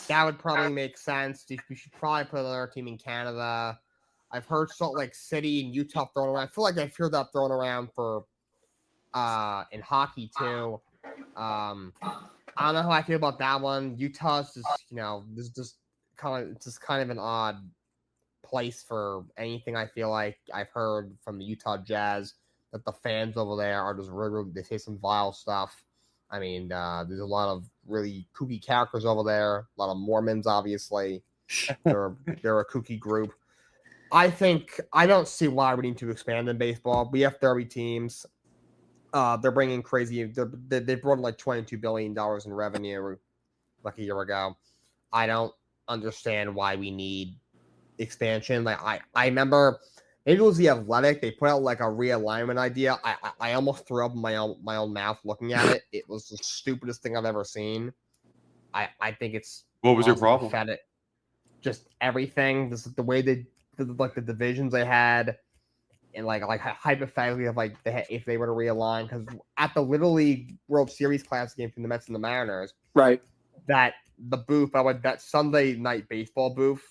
That would probably make sense. We should probably put another team in Canada. I've heard Salt Lake City and Utah thrown around. I feel like I've heard that thrown around for in hockey too. I don't know how I feel about that one. Utah's just, this is just kind of an odd place for anything. I feel like I've heard from the Utah Jazz that the fans over there are just really, they say some vile stuff. I mean, there's a lot of really kooky characters over there. A lot of Mormons, obviously. They're a kooky group. I don't see why we need to expand in baseball. We have 30 teams. They're bringing crazy. They brought in like $22 billion in revenue like a year ago. I don't understand why we need expansion. Like I remember. Maybe it was The Athletic. They put out like a realignment idea. I almost threw up in my own mouth looking at it. It was the stupidest thing I've ever seen. I think it's what was your problem? Pathetic. Just everything. This is the way they like the divisions they had, and like hypothetically if they were to realign, because at the Little League World Series Classic game from the Mets and the Mariners, right? That the booth, that Sunday night baseball booth.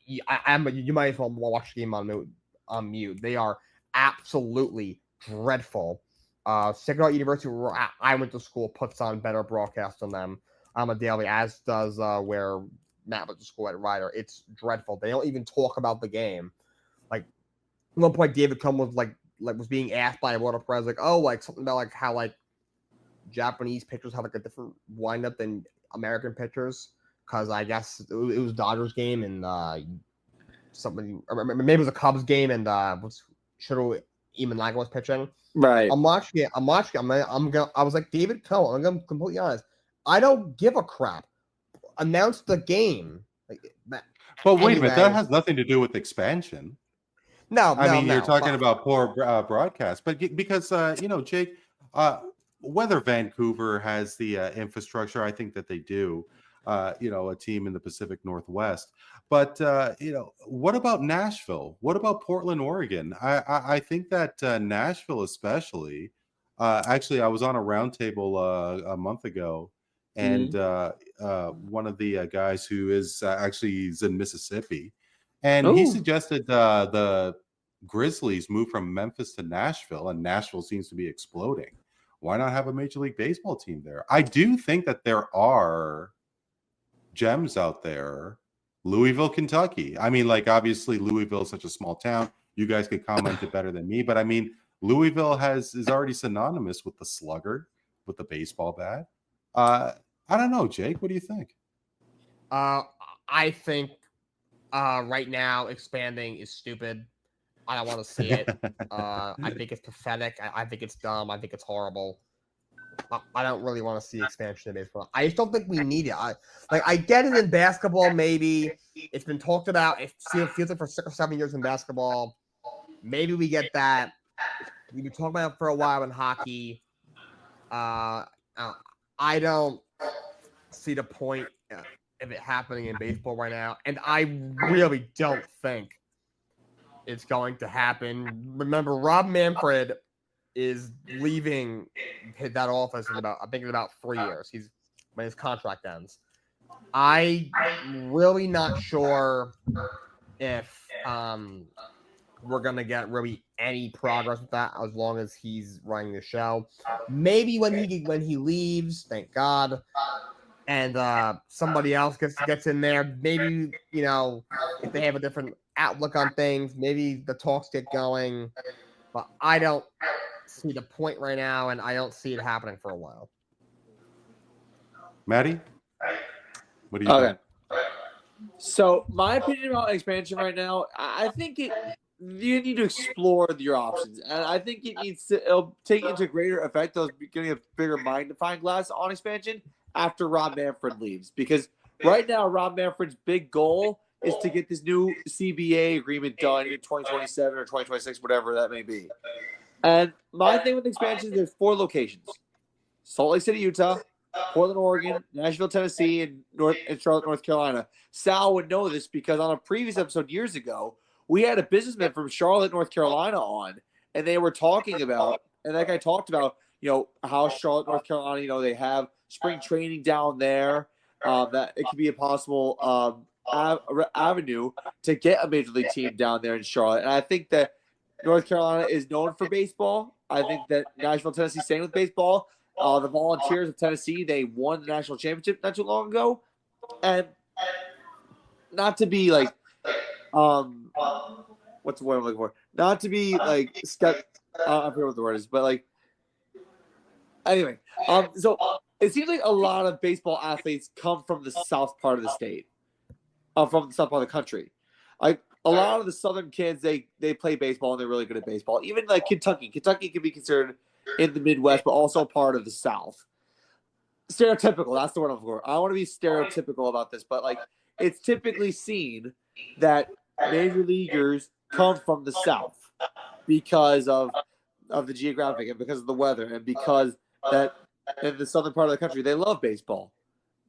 You might as well watch the game on mute. They are absolutely dreadful. Sacramento University, where I went to school, puts on better broadcasts than them on a daily, as does where Matt went to school at Ryder. It's dreadful. They don't even talk about the game. Like at one point, David Cohn was was being asked by a water press, something about how Japanese pitchers have like a different windup than American pitchers, because I guess it was Dodgers game and maybe it was a Cubs game and Shiro Imanaga was pitching. Right. I'm watching it. I was like, David Coe, I'm gonna be completely honest. I don't give a crap. Announce the game. But wait a minute, that has nothing to do with expansion. No, you're talking about poor broadcast, but because Jake, whether Vancouver has the infrastructure, I think that they do. A team in the Pacific Northwest, but what about Nashville? What about Portland, Oregon? I think that Nashville, especially. Actually, I was on a roundtable a month ago, and one of the guys who is he's in Mississippi. And he suggested the Grizzlies move from Memphis to Nashville, and Nashville seems to be exploding. Why not have a Major League Baseball team there? I do think that there are gems out there. Louisville, Kentucky. Obviously, Louisville is such a small town. You guys could comment it better than me, but Louisville is already synonymous with the slugger, with the baseball bat. I don't know, Jake. What do you think? I think right now expanding is stupid. I don't want to see it. I think it's pathetic. I think it's dumb. I think it's horrible. I don't really want to see expansion in baseball. I just don't think we need it. I get it in basketball, maybe. It's been talked about. It feels like for 6 or 7 years in basketball. Maybe we get that. We've been talking about it for a while in hockey. I don't see the point of it happening in baseball right now. And I really don't think it's going to happen. Remember, Rob Manfred is leaving that office in about 3 years. When his contract ends. I'm really not sure if we're gonna get really any progress with that as long as he's running the show. Maybe when he leaves, thank God, and somebody else gets in there. Maybe if they have a different outlook on things, maybe the talks get going. But I don't see the point right now, and I don't see it happening for a while. Maddie, what do you think? So my opinion about expansion right now, I think you need to explore your options, and I think it'll take into greater effect. Those getting a bigger magnifying glass on expansion after Rob Manfred leaves, because right now Rob Manfred's big goal is to get this new CBA agreement done in 2027 or 2026, whatever that may be. And my thing with expansion is there's 4 locations: Salt Lake City, Utah, Portland, Oregon, Nashville, Tennessee, and Charlotte, North Carolina. Sal would know this because on a previous episode years ago, we had a businessman from Charlotte, North Carolina on, and they were talking about, and that guy talked about, how Charlotte, North Carolina, they have spring training down there, that it could be a possible avenue to get a major league team down there in Charlotte. And I think that North Carolina is known for baseball. I think that Nashville, Tennessee, same with baseball. The Volunteers of Tennessee, they won the national championship not too long ago. And not to be like, what's the word I'm looking for? Not to be like, I forget what the word is, but like, anyway. So it seems like a lot of baseball athletes come from the south part of the state, from the south part of the country. Like a lot of the southern kids, they play baseball and they're really good at baseball. Even like Kentucky can be considered in the Midwest, but also part of the South. Stereotypical, that's the word I'm looking for. I want to be stereotypical about this, but like it's typically seen that major leaguers come from the South because of the geographic and because of the weather and because that in the southern part of the country they love baseball.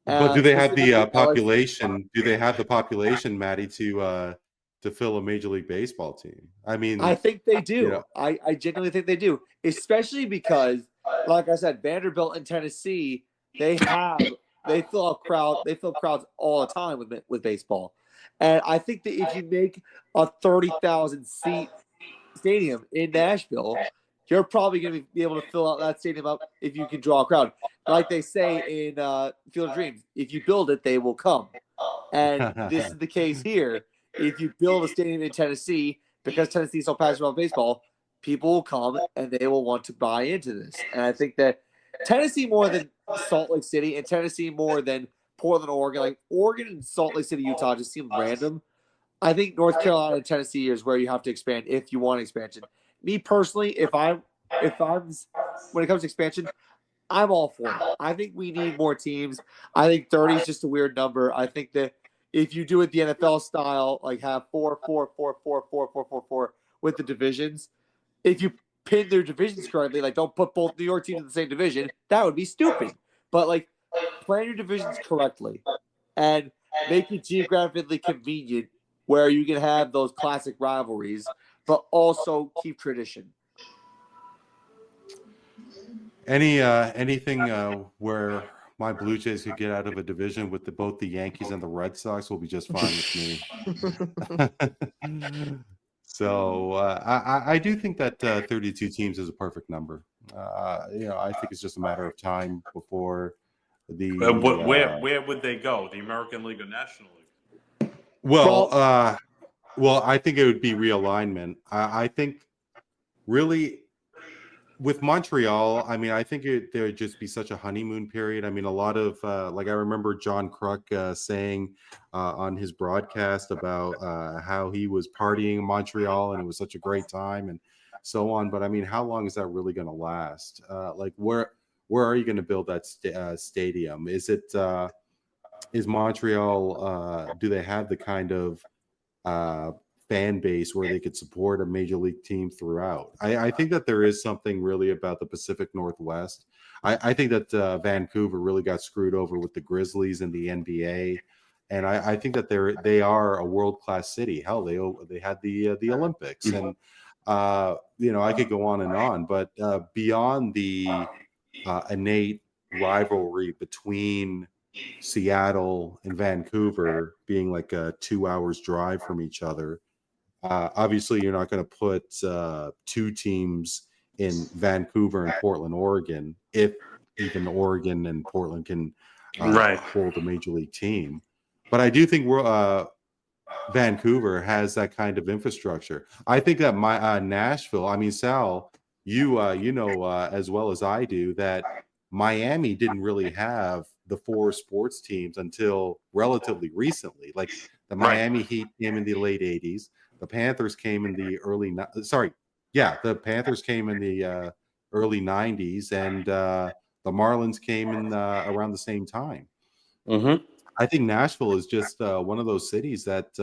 But do they have the population? Do they have the population, Maddie, to fill a Major League Baseball team? I think they do. I genuinely think they do, especially because, like I said, Vanderbilt and Tennessee, they fill crowds all the time with baseball, and I think that if you make a 30,000 seat stadium in Nashville, you're probably going to be able to fill out that stadium up if you can draw a crowd. Like they say in Field of Dreams, if you build it, they will come. And this is the case here. If you build a stadium in Tennessee, because Tennessee is so passionate about baseball, people will come and they will want to buy into this. And I think that Tennessee more than Salt Lake City, and Tennessee more than Portland, Oregon. Like Oregon and Salt Lake City, Utah just seem random. I think North Carolina and Tennessee is where you have to expand if you want expansion. Me personally, if I'm when it comes to expansion, I'm all for it. I think we need more teams. I think 30 is just a weird number. I think that if you do it the NFL style, like have 4, 4, 4, 4, 4, 4, 4, 4 with the divisions, if you pin their divisions correctly, like don't put both New York teams in the same division, that would be stupid. But like plan your divisions correctly and make it geographically convenient where you can have those classic rivalries, but also keep tradition. Anything where my Blue Jays could get out of a division with both the Yankees and the Red Sox will be just fine with me. So I do think that 32 teams is a perfect number. I think it's just a matter of time before the. Where would they go? The American League or National League? Well, I think it would be realignment. I think really. With Montreal, I mean, I think there would just be such a honeymoon period. I mean, a lot of like I remember John Kruk saying on his broadcast about how he was partying in Montreal and it was such a great time and so on. But I mean, how long is that really going to last? Like, where are you going to build that stadium? Is Montreal? Do they have the kind of fan base where they could support a major league team throughout? I think that there is something really about the Pacific Northwest. I think that Vancouver really got screwed over with the Grizzlies and the NBA, and I think that they are a world-class city. Hell, they had the Olympics, and I could go on, but beyond the innate rivalry between Seattle and Vancouver being like 2 hours drive from each other. Obviously, you're not going to put two teams in Vancouver and Portland, Oregon, if even Oregon and Portland can hold a major league team. But I do think Vancouver has that kind of infrastructure. I think that Nashville, I mean, Sal, you know as well as I do that Miami didn't really have the 4 sports teams until relatively recently. Like the Miami Heat came in the late 80s. The Panthers came in the the Panthers came in the early 90s, and the Marlins came in around the same time. Mm-hmm. I think Nashville is just one of those cities that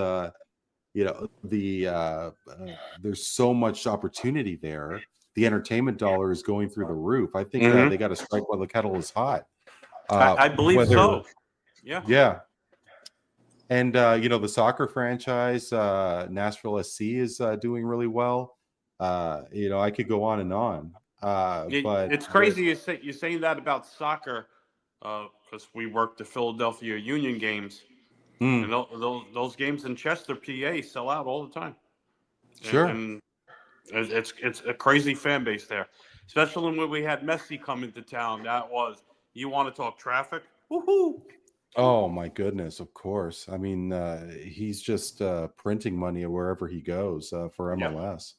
there's so much opportunity there. The entertainment dollar is going through the roof. I think they got to strike while the kettle is hot. I believe so. Yeah. Yeah. And, the soccer franchise, Nashville SC is doing really well. I could go on and on. But it's crazy you're saying that about soccer because we work the Philadelphia Union games. And those games in Chester, PA sell out all the time. Sure. And it's a crazy fan base there, especially when we had Messi come into town. You want to talk traffic? Woohoo! Oh my goodness, of course. I mean, he's just printing money wherever he goes for MLS.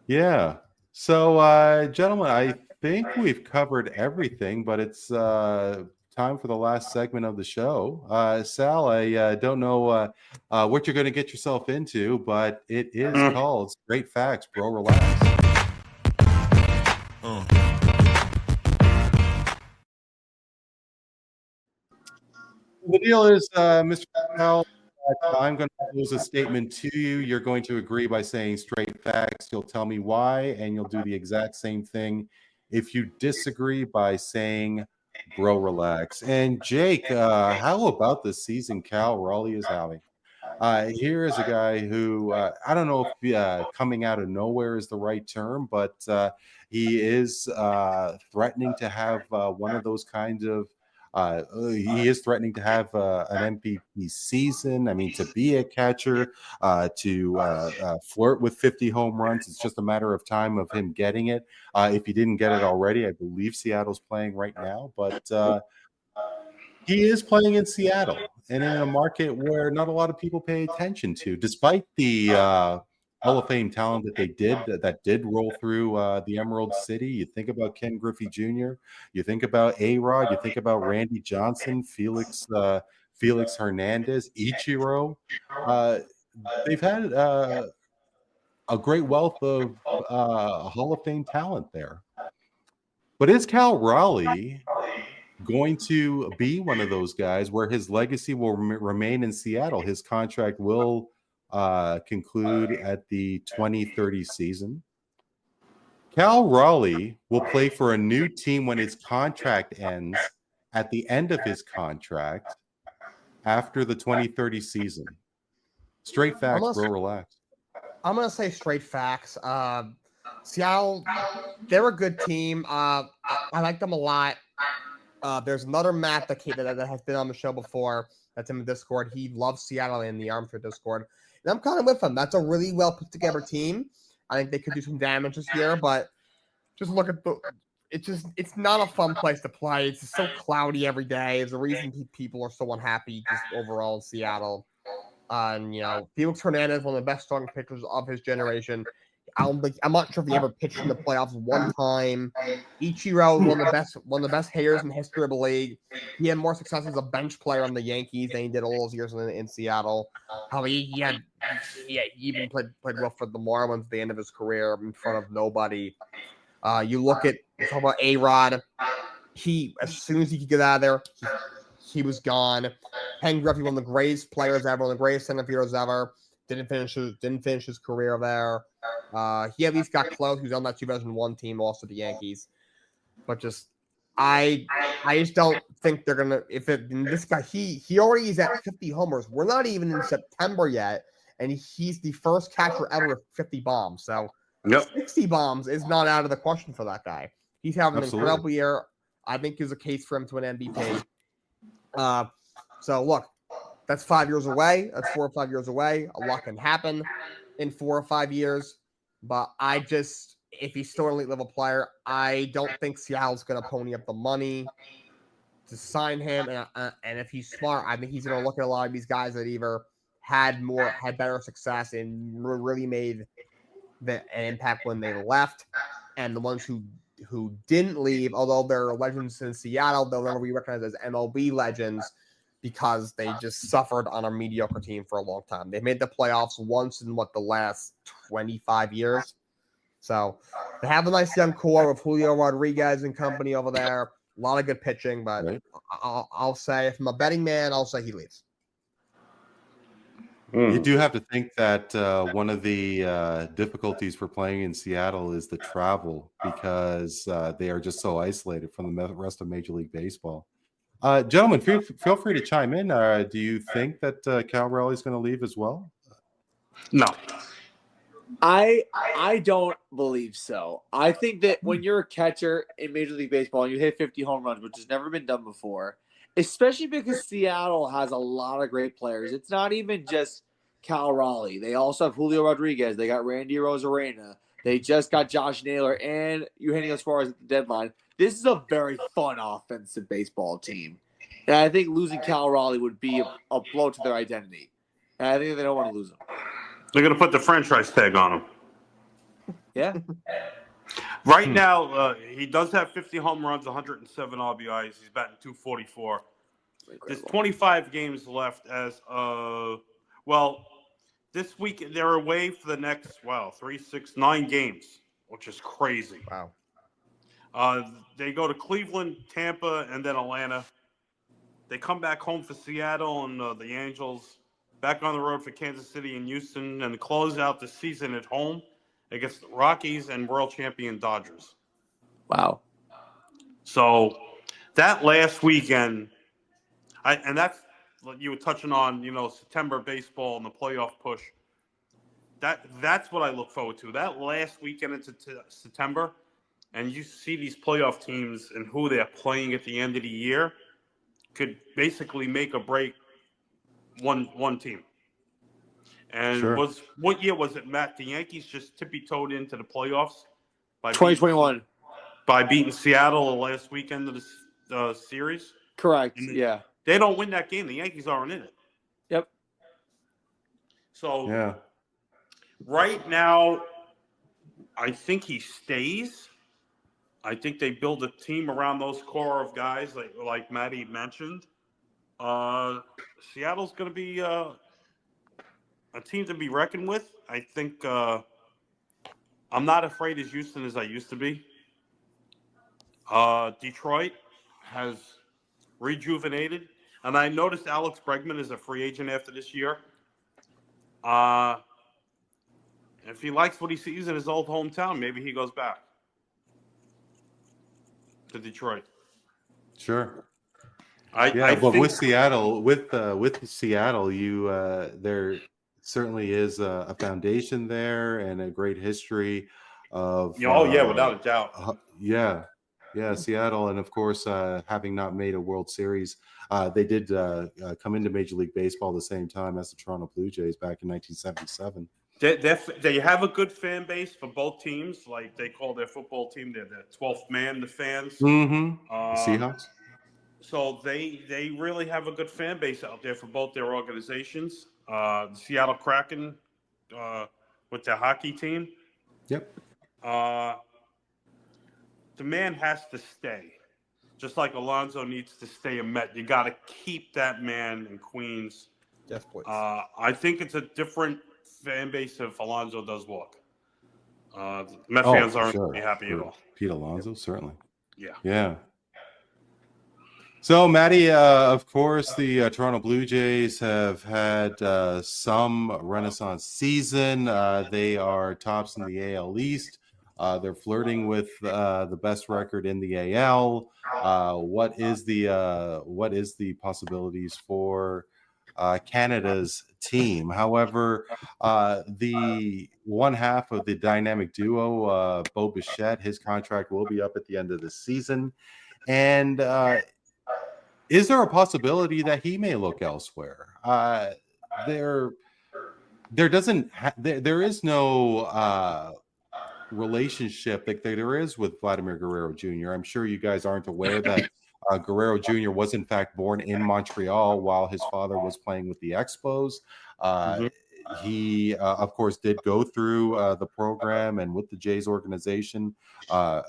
Yeah. So, gentlemen, I think we've covered everything, but it's time for the last segment of the show. Sal, I don't know what you're going to get yourself into, but it is called Straight Facts, Bro. Relax. The deal is, Mr. Powell, I'm going to pose a statement to you. You're going to agree by saying straight facts. You'll tell me why, and you'll do the exact same thing if you disagree by saying, bro, relax. And Jake, how about the season Cal Raleigh is having? Here is a guy who, I don't know if coming out of nowhere is the right term, but he is threatening to have one of those kinds of he is threatening to have an MVP season. I mean, to be a catcher, to flirt with 50 home runs. It's just a matter of time of him getting it. If he didn't get it already, I believe Seattle's playing right now. But he is playing in Seattle and in a market where not a lot of people pay attention to, despite the Hall of Fame talent that did roll through the Emerald City. You think about Ken Griffey Jr. You think about A-Rod. You think about Randy Johnson, Felix Hernandez, Ichiro. They've had a great wealth of Hall of Fame talent there. But is Cal Raleigh going to be one of those guys where his legacy will remain in Seattle? His contract will conclude at the 2030 season. Cal Raleigh will play for a new team when his contract ends at the end of his contract after the 2030 season. Straight facts, bro. Relax. I'm going to say straight facts. Seattle, they're a good team. I like them a lot. There's another Matt that has been on the show before. That's in the Discord. He loves Seattle in the Armchair Discord. And I'm kind of with him. That's a really well put together team. I think they could do some damage this year, but just look at it's not a fun place to play. It's just so cloudy every day. It's the reason people are so unhappy just overall in Seattle. And Felix Hernandez, one of the best starting pitchers of his generation. I'm not sure if he ever pitched in the playoffs one time. Ichiro, one of the best hitters in the history of the league. He had more success as a bench player on the Yankees than he did all those years in Seattle. He even played well for the Marlins at the end of his career in front of nobody. You talk about A-Rod. As soon as he could get out of there, he was gone. Ken Griffey, one of the greatest players ever, one of the greatest center fielders ever. Didn't finish his career there. He at least got close. He was on that 2001 team, lost to the Yankees. But I just don't think they're gonna. This guy, he already is at 50 homers. We're not even in September yet, and he's the first catcher ever with 50 bombs. So 60 bombs is not out of the question for that guy. He's having an incredible year. I think there's a case for him to an MVP. So look, that's 5 years away. That's 4 or 5 years away. A lot can happen in 4 or 5 years. But if he's still an elite level player, I don't think Seattle's going to pony up the money to sign him. And if he's smart, I think he's going to look at a lot of these guys that either had better success and really made an impact when they left, and the ones who didn't leave, although they're legends in Seattle, they'll never be recognized as MLB legends because they just suffered on a mediocre team for a long time. They made the playoffs once in the last 25 years. So they have a nice young core with Julio Rodriguez and company over there. A lot of good pitching, but right. I'll say, if I'm a betting man, I'll say he leaves. You do have to think that one of the difficulties for playing in Seattle is the travel, because they are just so isolated from the rest of Major League Baseball. Gentlemen, feel free to chime in. Do you think that Cal Raleigh is going to leave as well? No. I don't believe so. I think that when you're a catcher in Major League Baseball and you hit 50 home runs, which has never been done before, especially because Seattle has a lot of great players. It's not even just Cal Raleigh. They also have Julio Rodriguez. They got Randy Rosarena. They just got Josh Naylor and Eugenio Suarez at the deadline. This is a very fun offensive baseball team. And I think losing Cal Raleigh would be a blow to their identity. And I think they don't want to lose him. They're going to put the franchise tag on him. Yeah. Right now, he does have 50 home runs, 107 RBIs. He's batting .244. There's 25 games left this week they're away for the next, 9 games, which is crazy. Wow. They go to Cleveland, Tampa, and then Atlanta. They come back home for Seattle and the Angels. Back on the road for Kansas City and Houston, and close out the season at home against the Rockies and world champion Dodgers. Wow. So that last weekend, and that's what you were touching on, September baseball and the playoff push. That's what I look forward to. That last weekend into September, and you see these playoff teams and who they're playing at the end of the year could basically make or break one team. And sure. What year was it, Matt? The Yankees just tippy-toed into the playoffs by 2021 by beating Seattle the last weekend of the series. Correct. Yeah. They don't win that game. The Yankees aren't in it. Yep. So Right now, I think he stays. I think they build a team around those core of guys, like Matty mentioned. Seattle's going to be a team to be reckoned with. I think I'm not afraid as Houston as I used to be. Detroit has rejuvenated, and I noticed Alex Bregman is a free agent after this year. If he likes what he sees in his old hometown, maybe he goes back to Detroit. Sure. I But think, with Seattle, there certainly is a foundation there and a great history of. Without a doubt. Seattle, and of course, having not made a World Series, they did come into Major League Baseball the same time as the Toronto Blue Jays back in 1977. They have a good fan base for both teams. Like they call their football team, they're the 12th man, the fans. Mm-hmm. Seahawks. So they really have a good fan base out there for both their organizations. The Seattle Kraken with their hockey team. Yep. The man has to stay. Just like Alonso needs to stay a Met. You got to keep that man in Queens. Yes, please. I think it's a different fan base if Alonso does walk. Met fans aren't going to be happy at all. Pete Alonso, certainly. Yeah. So, Matty, of course, the Toronto Blue Jays have had some renaissance season. They are tops in the AL East. They're flirting with the best record in the AL. What is the possibilities for Canada's team? However, the one half of the dynamic duo, Bo Bichette, his contract will be up at the end of the season, and is there a possibility that he may look elsewhere? There is no relationship like there is with Vladimir Guerrero Jr. I'm sure you guys aren't aware that Guerrero Jr. was in fact born in Montreal while his father was playing with the Expos. He, of course, did go through the program and with the Jays organization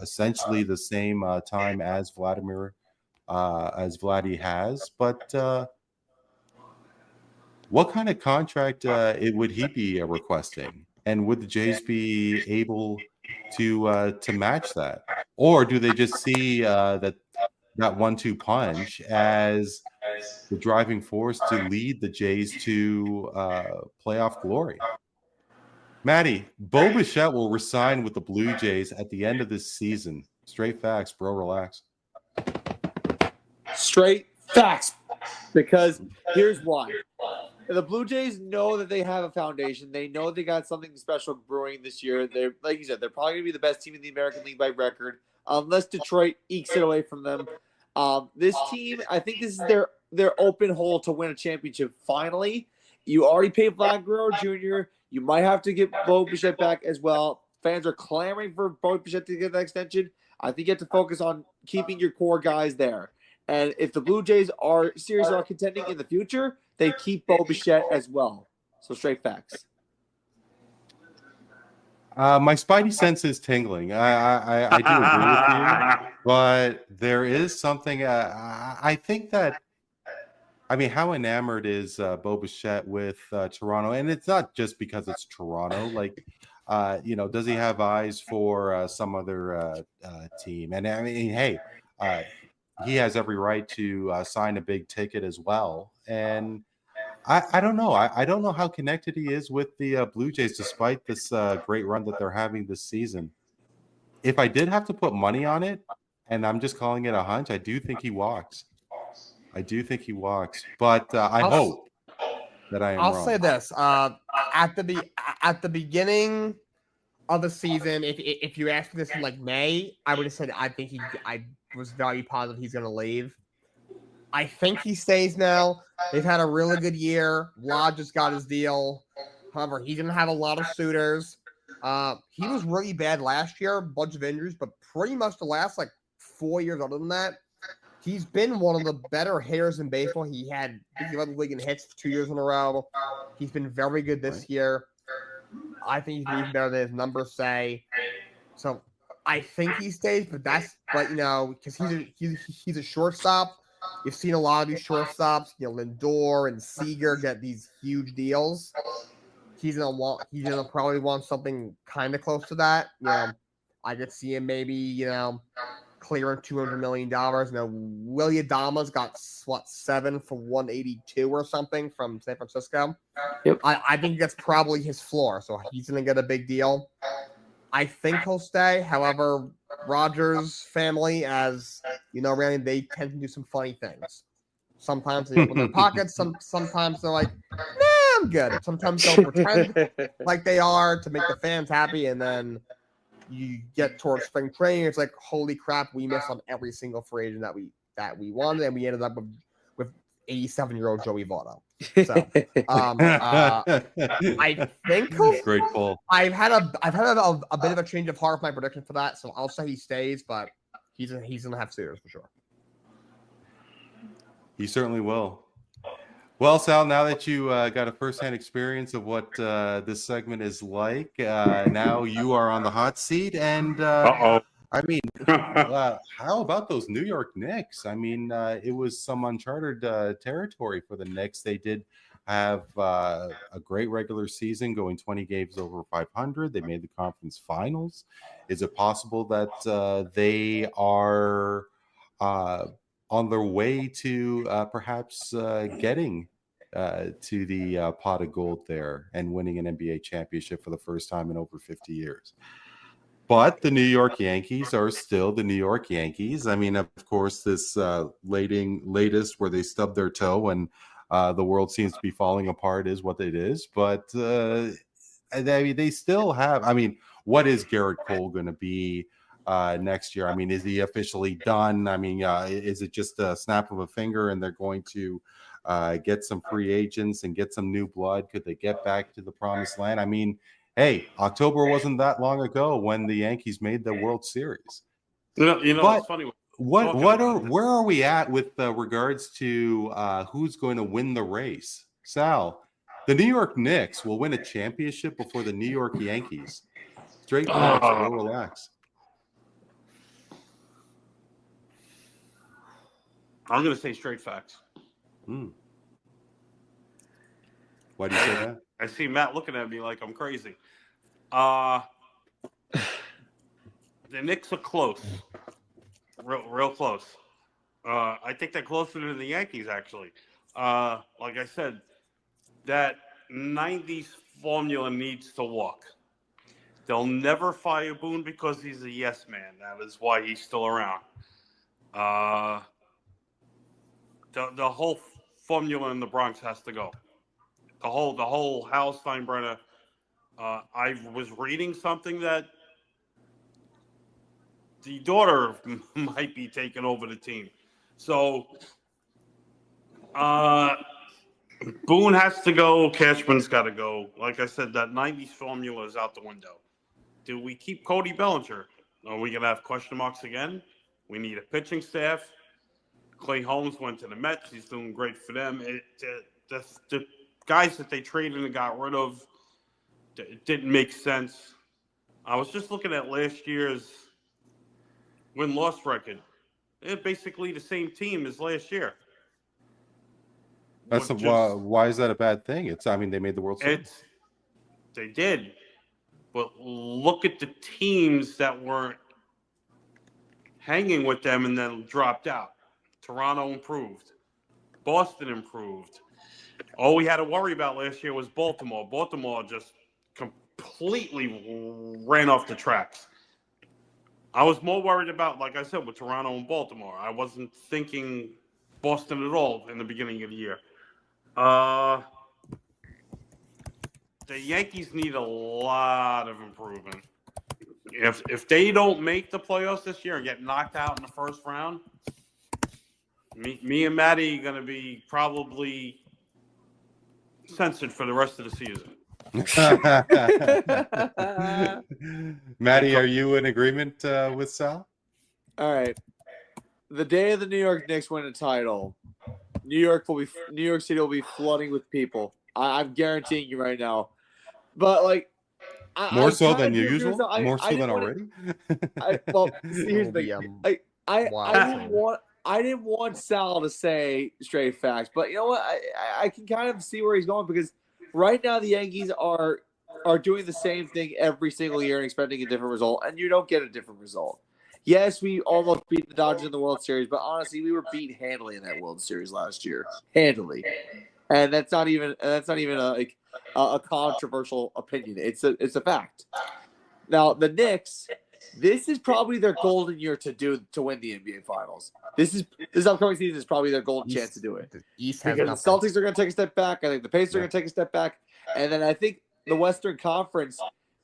essentially the same time as Vladdy has. But what kind of contract would he be requesting? And would the Jays be able to match that? Or do they just see that 1-2 punch as the driving force to lead the Jays to playoff glory? Matty, Bo Bichette will resign with the Blue Jays at the end of this season. Straight facts, bro. Relax. Straight facts. Because here's why. The Blue Jays know that they have a foundation. They know they got something special brewing this year. They're, like you said, they're probably going to be the best team in the American League by record, unless Detroit ekes it away from them. This team, I think this is their open hole to win a championship. Finally, you already paid Vlad Guerrero Jr. You might have to get Bo Bichette back as well. Fans are clamoring for Bo Bichette to get that extension. I think you have to focus on keeping your core guys there. And if the Blue Jays are serious about contending in the future, they keep Bo Bichette as well. So straight facts. My spidey sense is tingling. I do agree with you, but there is something. I think that. I mean, how enamored is Bo Bichette with Toronto? And it's not just because it's Toronto. Like, does he have eyes for some other team? And I mean, hey, he has every right to sign a big ticket as well. And I don't know. I don't know how connected he is with the Blue Jays, despite this great run that they're having this season. If I did have to put money on it, and I'm just calling it a hunch, I do think he walks. But I hope that I am wrong. I'll say this: at the beginning of the season, if you asked me this in like May, I would have said I was very positive he's going to leave. I think he stays now. They've had a really good year. Vlad just got his deal. However, he didn't have a lot of suitors. He was really bad last year, a bunch of injuries, but pretty much the last 4 years other than that, he's been one of the better hitters in baseball. He led the league in hits 2 years in a row. He's been very good this year. I think he's even better than his numbers say. So I think he stays, but you know, because he's a shortstop. You've seen a lot of these shortstops, you know, Lindor and Seager get these huge deals. He's gonna probably want something kind of close to that. You know, I could see him maybe, you know, clearing $200 million. You know, Willie Adames got 7 for 182 or something from San Francisco. Yep. I think that's probably his floor, so he's gonna get a big deal. I think he'll stay. However, Rogers' family, as you know, Randy, they tend to do some funny things. Sometimes they open their pockets. Sometimes they're like, "Nah, I'm good." Sometimes they'll pretend like they are to make the fans happy, and then you get towards spring training. It's like, holy crap, we missed on every single free agent that we wanted, and we ended up with 87-year-old Joey Votto. So I think Great pull. I've had a bit of a change of heart with my prediction for that, so I'll say he stays, but he's gonna have suitors for sure. He certainly will. Well, Sal, now that you got a firsthand experience of what this segment is like, now you are on the hot seat. And I mean, how about those New York Knicks? I mean, it was some uncharted territory for the Knicks. They did have a great regular season, going 20 games over 500. They made the conference finals. Is it possible that they are on their way to perhaps getting to the pot of gold there and winning an NBA championship for the first time in over 50 years? But the New York Yankees are still the New York Yankees. I mean, of course, this latest where they stubbed their toe and the world seems to be falling apart is what it is. But I mean, they still have. I mean, what is Garrett Cole going to be next year? I mean, is he officially done? I mean, is it just a snap of a finger and they're going to get some free agents and get some new blood? Could they get back to the promised land? I mean, hey, October wasn't that long ago when the Yankees made the World Series. You know, But it's funny. where are we at with regards to who's going to win the race? Sal, the New York Knicks will win a championship before the New York Yankees. Straight facts, bro, relax. I'm going to say straight facts. Why do you say that? I see Matt looking at me like I'm crazy. The Knicks are close, real close. I think they're closer than the Yankees, actually. Like I said, that 90s formula needs to walk. They'll never fire Boone because he's a yes man. That is why he's still around. The whole formula in the Bronx has to go. The whole Hal Steinbrenner. I was reading something that the daughter might be taking over the team. So Boone has to go. Cashman's got to go. Like I said, that 90s formula is out the window. Do we keep Cody Bellinger? Are we going to have question marks again? We need a pitching staff. Clay Holmes went to the Mets. He's doing great for them. The guys that they traded and got rid of, it didn't make sense. I was just looking at last year's win-loss record. They're basically the same team as last year. That's why is that a bad thing? I mean, they made the World Series. They did. But look at the teams that weren't hanging with them and then dropped out. Toronto improved. Boston improved. All we had to worry about last year was Baltimore. Baltimore just completely ran off the tracks. I was more worried about, like I said, with Toronto and Baltimore. I wasn't thinking Boston at all in the beginning of the year. The Yankees need a lot of improvement. If they don't make the playoffs this year and get knocked out in the first round, me and Maddie are going to be probably censored for the rest of the season. Maddie, are you in agreement with Sal? All right. The day of the New York Knicks win a title, New York City will be flooding with people. I'm guaranteeing you right now. But like, More so kinda than do agree with usual? that. More so didn't than wanna- already? Well, here's the It'll thing. be, I wild didn't thing. want Sal to say straight facts, but you know what? I can kind of see where he's going because right now the Yankees are doing the same thing every single year and expecting a different result, and you don't get a different result. Yes, we almost beat the Dodgers in the World Series, but honestly, we were beat handily in that World Series last year, handily, and that's not even a controversial opinion. It's a fact. Now the Knicks, this is probably their golden year to win the NBA Finals. This upcoming season is probably their golden chance to do it. The East has Because the nothing. Celtics are going to take a step back. I think the Pacers are going to take a step back, and then I think the Western Conference,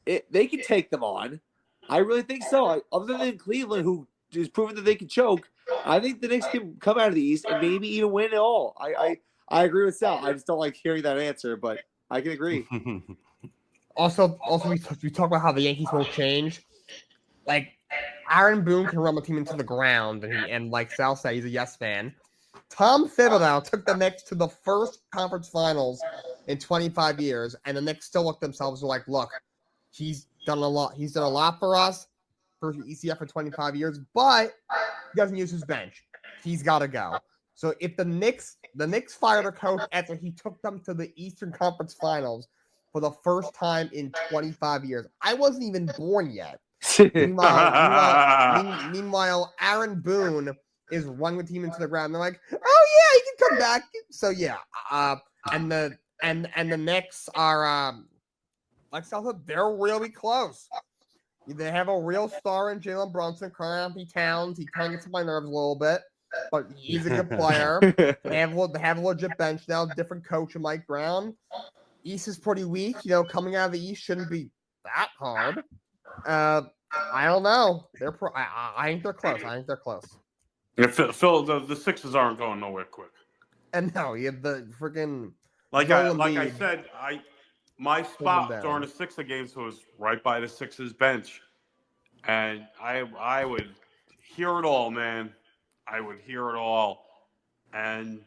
they can take them on. I really think so. Other than Cleveland, who has proven that they can choke, I think the Knicks can come out of the East and maybe even win it all. I agree with Sal. I just don't like hearing that answer, but I can agree. Also, we talk about how the Yankees won't change. Like Aaron Boone can run the team into the ground, and like Sal said, he's a yes man. Tom Thibodeau took the Knicks to the first conference finals in 25 years, and the Knicks still look themselves like, look, he's done a lot. He's done a lot for us for ECF for 25 years, but he doesn't use his bench. He's got to go. So if the Knicks fired a coach after he took them to the Eastern Conference Finals for the first time in 25 years, I wasn't even born yet. Meanwhile, Aaron Boone is running the team into the ground. They're like, oh yeah, he can come back. So yeah, and the Knicks are like Sal said, they're really close. They have a real star in Jalen Brunson, Karl-Anthony Towns. He kind of gets on my nerves a little bit, but he's a good player. They have a legit bench now, different coach in Mike Brown. East is pretty weak. Coming out of the East shouldn't be that hard. I don't know. I think they're close. Yeah, Phil, the Sixers aren't going nowhere quick. And no, you have the freaking I Embiid. said, my spot during the Sixer games was right by the Sixers bench, and I would hear it all, man. I would hear it all, and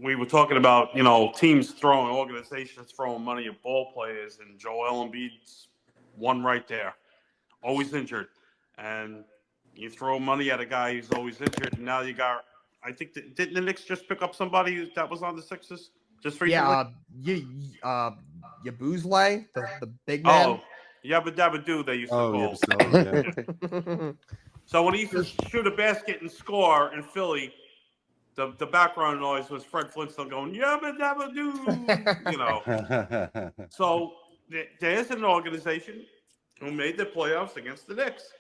we were talking about teams organizations throwing money at ball players, and Joel Embiid's one right there, always injured, and you throw money at a guy who's always injured, and now you got. I think didn't the Knicks just pick up somebody that was on the Sixers just recently? Yeah, Yabuzele, the big man. Oh, Yabba Dabba Doo, they used to call. Yeah. So when he used to shoot a basket and score in Philly, the background noise was Fred Flintstone going Yabba Dabba Doo. So there's an organization who made the playoffs against the Knicks,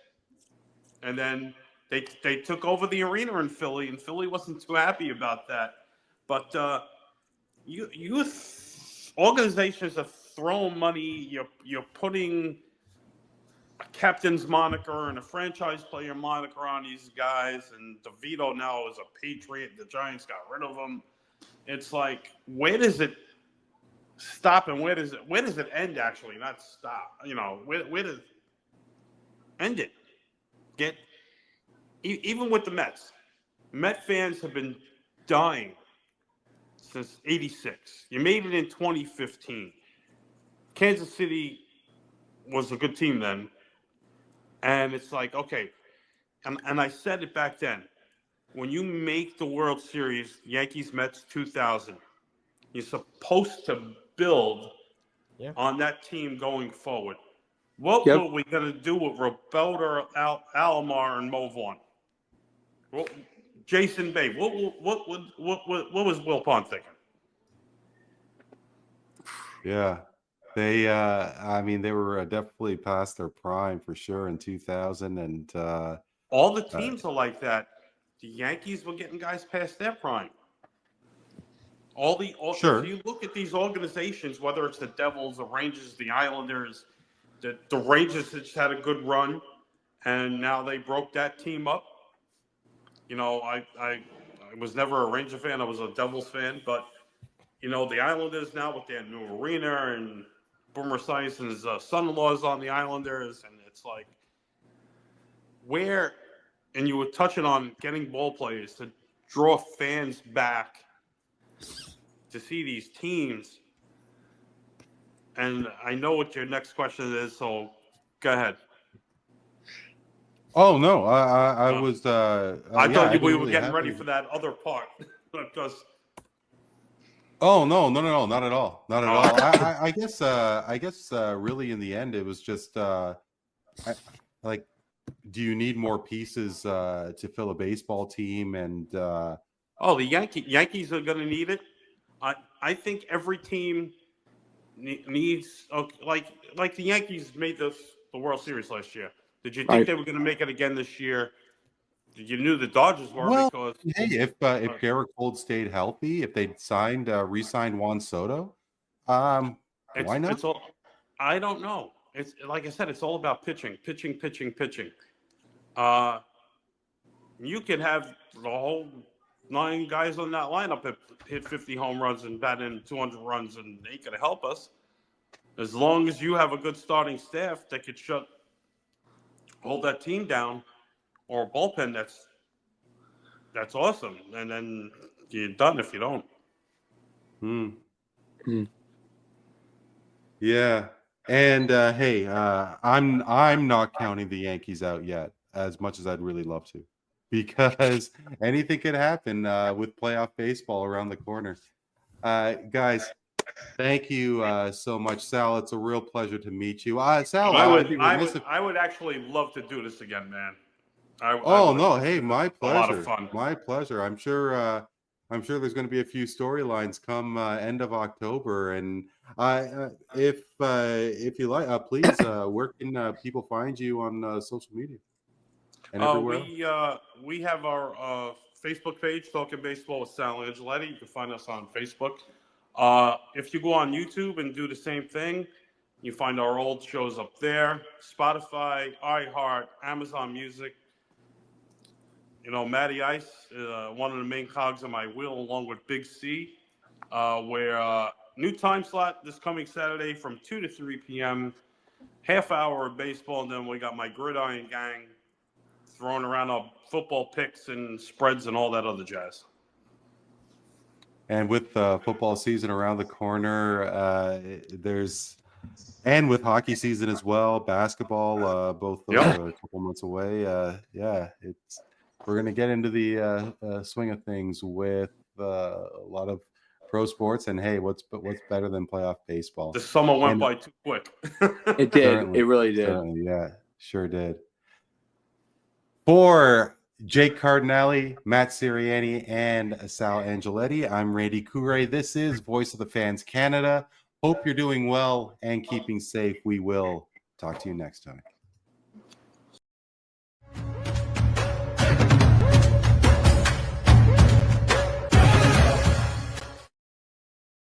and then they took over the arena in Philly, and Philly wasn't too happy about that. But organizations are throwing money. You're putting a captain's moniker and a franchise player moniker on these guys, and DeVito now is a Patriot. The Giants got rid of him. It's like, where does it stop and where does it end? Actually, not stop. Where does it end it? Even with the Mets, Met fans have been dying since '86. You made it in 2015. Kansas City was a good team then. And it's like, okay, and I said it back then. When you make the World Series, Yankees-Mets 2000, you're supposed to build on that team going forward. What were we going to do with Roberto Alomar and Mo Vaughn? Jason Bay. What was Will Pond thinking? Yeah. They were definitely past their prime for sure in 2000, and all the teams are like that. The Yankees were getting guys past their prime. Sure. If you look at these organizations, whether it's the Devils, the Rangers, the Islanders, the Rangers just had a good run, and now they broke that team up. I was never a Ranger fan. I was a Devils fan, but the Islanders now with their new arena and Boomer Esiason's son-in-law is on the Islanders, and it's like and you were touching on getting ball players to draw fans back to see these teams, and I know what your next question is, so go ahead. Oh no, I was. I yeah, thought didn't we were really getting have ready any- for that other part because Oh no, not at all, not at Oh. all. I guess really in the end it was just like, do you need more pieces to fill a baseball team? And the Yankees are going to need it. I think every team needs like the Yankees made the World Series last year. Did you think Right. they were going to make it again this year? You knew the Dodgers were well, because hey, if Garrett Cole stayed healthy, if they'd re-signed Juan Soto, why not? it's all. I don't know. It's like I said, it's all about pitching. You could have the whole 9 guys on that lineup that hit 50 home runs and bat in 200 runs, and they could help us. As long as you have a good starting staff that could hold that team down, or a bullpen that's awesome. And then you're done if you don't. Yeah. And hey, I'm not counting the Yankees out yet, as much as I'd really love to, because anything could happen with playoff baseball around the corner. Guys, thank you so much, Sal. It's a real pleasure to meet you. Sal, I'd be remiss if- I would actually love to do this again, man. Hey, my pleasure. A lot of fun. My pleasure. I'm sure there's going to be a few storylines come end of October. And if you like, please, where can people find you on social media and everywhere? We have our Facebook page, Talking Baseball with Sal and Angioletti. You can find us on Facebook. If you go on YouTube and do the same thing, you find our old shows up there. Spotify, iHeart, Amazon Music. You know, Matty Ice, one of the main cogs of my wheel, along with Big C, where new time slot this coming Saturday from 2 to 3 p.m., half hour of baseball, and then we got my Gridiron Gang throwing around our football picks and spreads and all that other jazz. And with football season around the corner, and with hockey season as well, basketball, both those are a couple months away. We're going to get into the swing of things with a lot of pro sports. And hey, what's better than playoff baseball? The summer went by too quick. It did. It really did. Yeah, sure did. For Jake Cardinale, Matt Siriani, and Sal Angioletti, I'm Randy Kure. This is Voice of the Fans Canada. Hope you're doing well and keeping safe. We will talk to you next time.